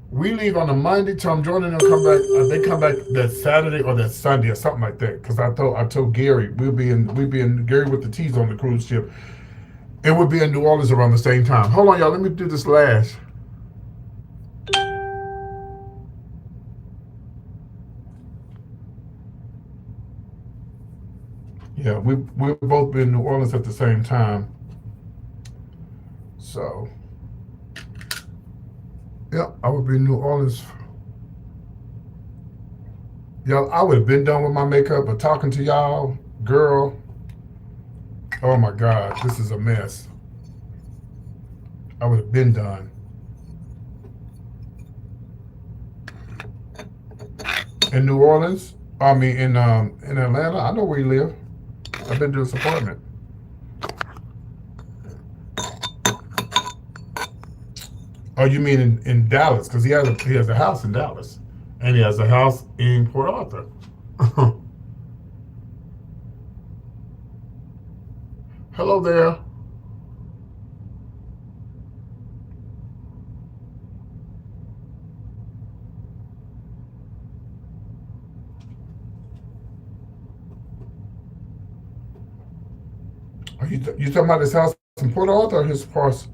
We leave on a Monday. Tom Jordan and them come back. They come back that Saturday or that Sunday or something like that. Because I told Gary we'll be in Gary with the T's on the cruise ship. It would be in New Orleans around the same time. Hold on, y'all. Let me do this last. Yeah, we've both been in New Orleans at the same time. So, yeah, I would be in New Orleans. Y'all, I would have been done with my makeup, but talking to y'all, girl, oh my God, this is a mess. I would have been done. In New Orleans, I mean, in Atlanta, I know where you live. I've been to his apartment. Oh, you mean in Dallas? Because he has a house in Dallas, and he has a house in Port Arthur. Hello there. Are you talking about his house in Port Arthur or his parcel?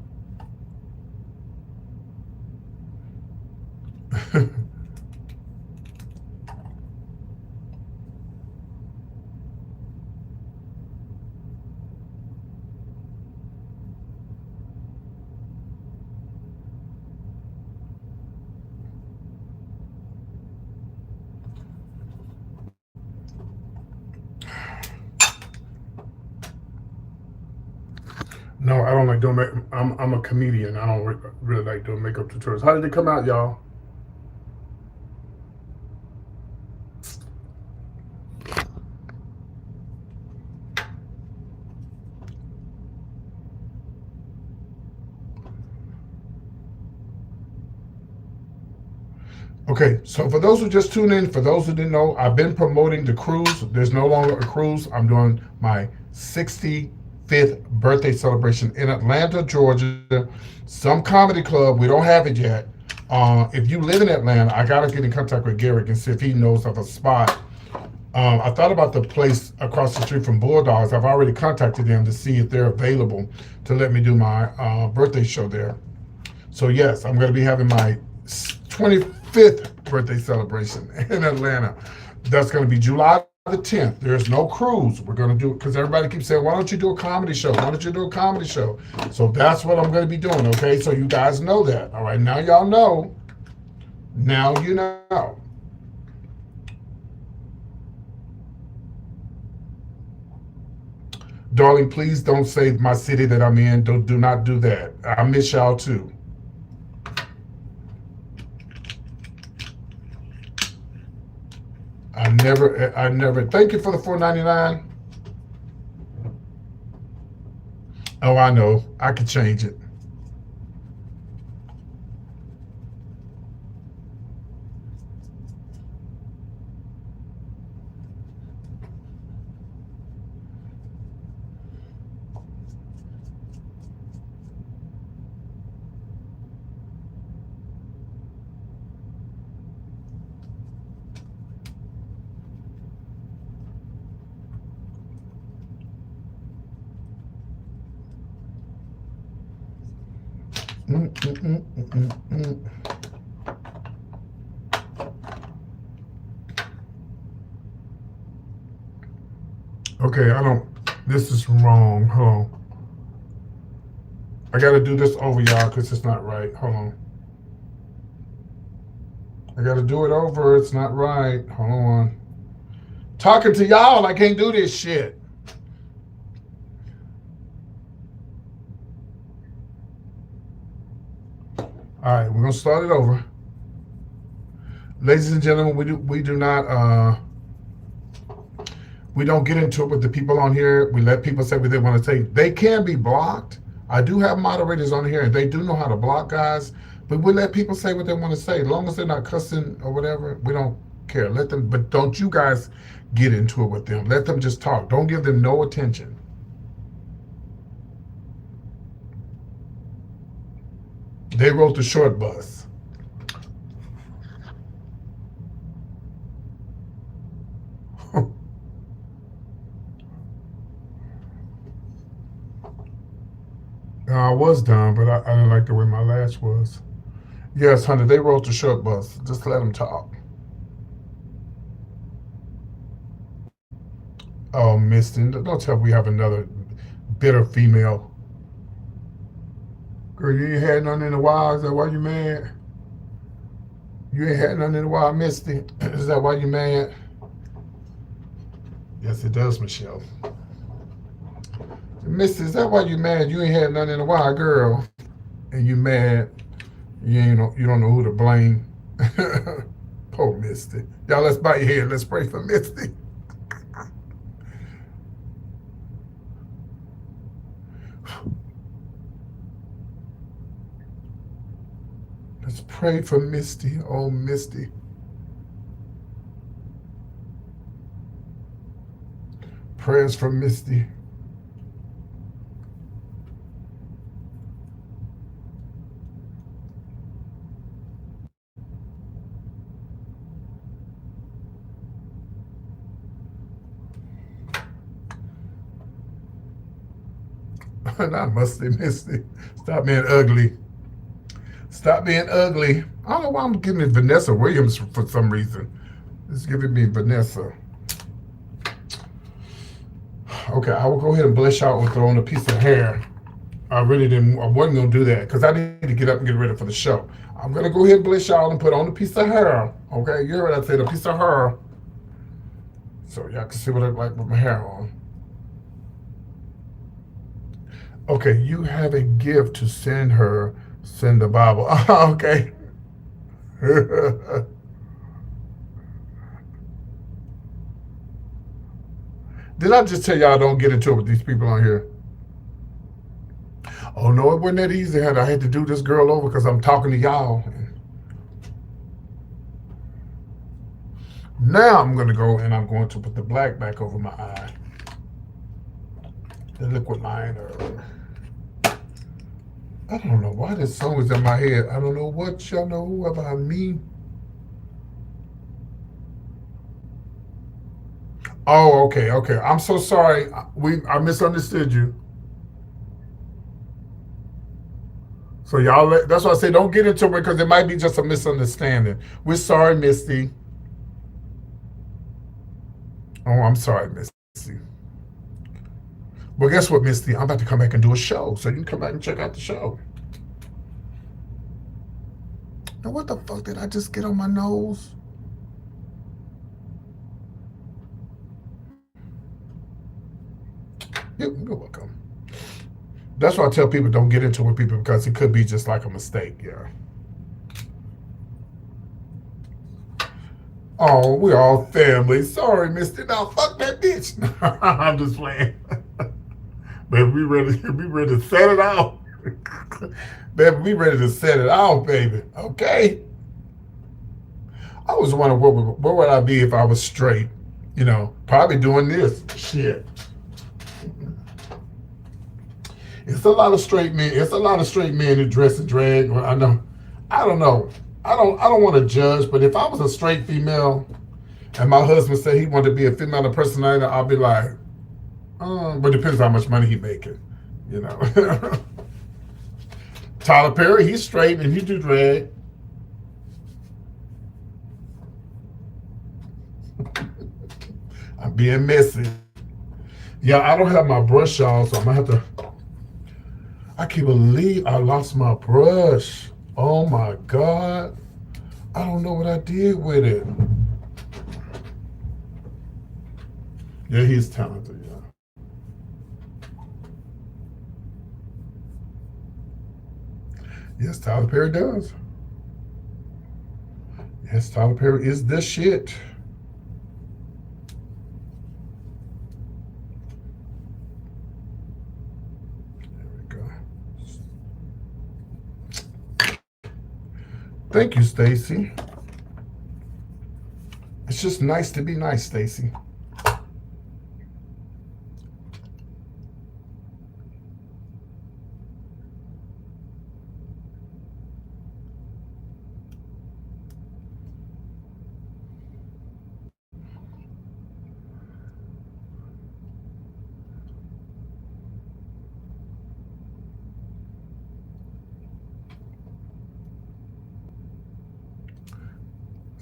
No, I don't like doing make. I'm a comedian. I don't really like doing makeup tutorials. How did it come out, y'all? Okay, so for those who just tuned in, for those who didn't know, I've been promoting the cruise. There's no longer a cruise. I'm doing my 65th birthday celebration in Atlanta, Georgia. Some comedy club. We don't have it yet. If you live in Atlanta, I gotta get in contact with Garrick and see if he knows of a spot. I thought about the place across the street from Bulldogs. I've already contacted them to see if they're available to let me do my birthday show there. So yes, I'm going to be having my 25th birthday celebration in Atlanta. That's going to be July the 10th. There's no cruise. We're going to do it because everybody keeps saying, "Why don't you do a comedy show? Why don't you do a comedy show?" So that's what I'm going to be doing. Okay, so you guys know that. All right, now y'all know. Now you know. Darling, please don't say my city that I'm in. Do not do that. I miss y'all too. I never. Thank you for the 4.99. Oh, I know. I could change it. Mm, mm, mm, mm, mm, mm. Okay, I don't. This is wrong. Hold on. I got to do this over, y'all, because it's not right. Hold on. I got to do it over. It's not right. Hold on. Talking to y'all, I can't do this shit. All right, we're gonna start it over. Ladies and gentlemen, we do not we don't get into it with the people on here. We let people say what they want to say. They can be blocked. I do have moderators on here, and they do know how to block guys. But we let people say what they want to say, as long as they're not cussing or whatever. We don't care. Let them. But don't you guys get into it with them. Let them just talk. Don't give them no attention. They wrote the short bus. was done, but I didn't like the way my lash was. Yes, honey, they wrote the short bus. Just let them talk. Oh, Misty, don't tell me we have another bitter female. Girl, you ain't had none in a while. Is that why you mad? You ain't had none in a while, Misty. Is that why you mad? Yes, it does, Michelle. Misty, is that why you mad? You ain't had none in a while, girl. And you mad. You don't know who to blame. Poor Misty. Y'all, let's bow your head. Let's pray for Misty. Let's pray for Misty. Oh, Misty. Prayers for Misty. Not musty, Misty. Stop being ugly. Stop being ugly. I don't know why I'm giving it Vanessa Williams for some reason. It's giving me Vanessa. Okay, I will go ahead and blush out with throwing a piece of hair. I really didn't. I wasn't gonna do that because I need to get up and get ready for the show. I'm gonna go ahead and blush out and put on a piece of hair. Okay, you heard what I said, a piece of hair, so y'all can see what I look like with my hair on. Okay, you have a gift to send her. Send the Bible. Okay. Did I just tell y'all don't get into it with these people on here? Oh no, it wasn't that easy. I had to do this girl over because I'm talking to y'all. Now I'm gonna go and I'm going to put the black back over my eye. The liquid liner. I don't know why this song is in my head. I don't know what y'all know about me. Oh, okay, okay. I'm so sorry. I misunderstood you. So y'all, that's why I say don't get into it because it might be just a misunderstanding. We're sorry, Misty. Oh, I'm sorry, Misty. Well, guess what, Misty? I'm about to come back and do a show, so you can come back and check out the show. Now, what the fuck did I just get on my nose? You're welcome. That's why I tell people don't get into it with people because it could be just like a mistake. Yeah. Oh, we're all family. Sorry, Misty. Now fuck that bitch. I'm just playing. Baby, we ready to set it off. Baby, we ready to set it off, baby. Okay. I was wondering where would I be if I was straight? Probably doing this shit. It's a lot of straight men. It's a lot of straight men who dress in drag. I know. I don't know. I don't want to judge, but if I was a straight female and my husband said he wanted to be a female impersonator, I'll be like, but it depends how much money he making, you know. Tyler Perry, he's straight and he do drag. I'm being messy. Yeah, I don't have my brush on, so I'm gonna have to. I can't believe I lost my brush. Oh my God. I don't know what I did with it. Yeah, he's talented, yeah. Yes, Tyler Perry does. Yes, Tyler Perry is the shit. There we go. Thank you, Stacy. It's just nice to be nice, Stacy.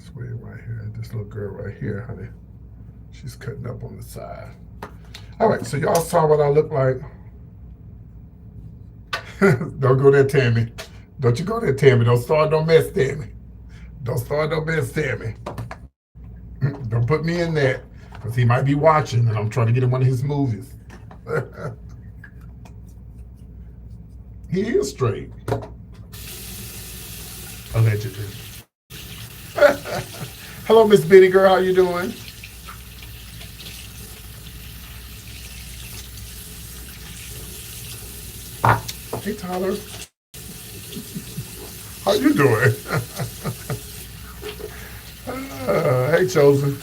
This way right here. This little girl right here, honey. She's cutting up on the side. All right, so y'all saw what I look like. Don't go there, Tammy. Don't you go there, Tammy. Don't start no mess, Tammy. Don't start no mess, Tammy. Don't put me in that, because he might be watching, and I'm trying to get in one of his movies. He is straight. Allegedly. Hello, Miss Bitty girl. How you doing? Hey, Tyler. How you doing? Hey, Chosen.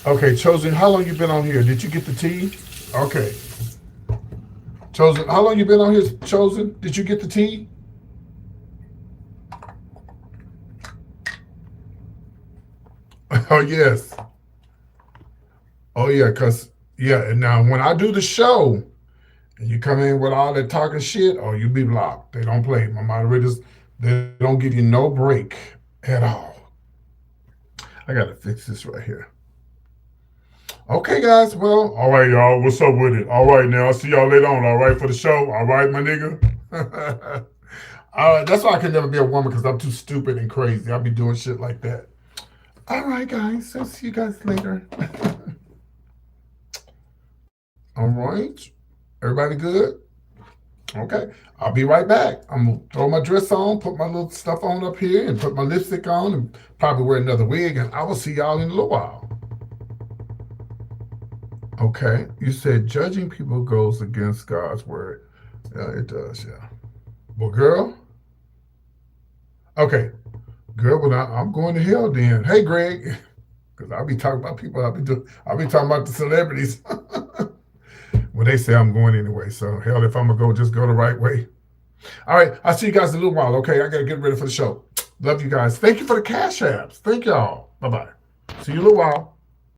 Okay, Chosen, how long you been on here? Did you get the tea? Okay. Chosen, how long you been on here, Chosen? Did you get the tea? Oh, yes. Oh, yeah, because, yeah, and now when I do the show, and you come in with all that talking shit, or you be blocked. They don't play. My moderators, they don't give you no break at all. I got to fix this right here. Okay, guys. Well, all right, y'all. What's up with it? All right, now. I'll see y'all later on, all right, for the show. All right, my nigga? All right, that's why I can never be a woman, because I'm too stupid and crazy. I'll be doing shit like that. All right, guys. I'll see you guys later. All right. Everybody good? Okay. I'll be right back. I'm going to throw my dress on, put my little stuff on up here, and put my lipstick on, and probably wear another wig, and I will see y'all in a little while. Okay. You said judging people goes against God's word. Yeah, it does, yeah. Well, girl. Okay. Girl, well, I'm going to hell then. Hey, Greg. Because I'll be talking about people. I'll be talking about the celebrities. Well, they say I'm going anyway. So, hell, if I'm going to go, just go the right way. All right. I'll see you guys in a little while. Okay. I got to get ready for the show. Love you guys. Thank you for the cash apps. Thank y'all. Bye-bye. See you in a little while.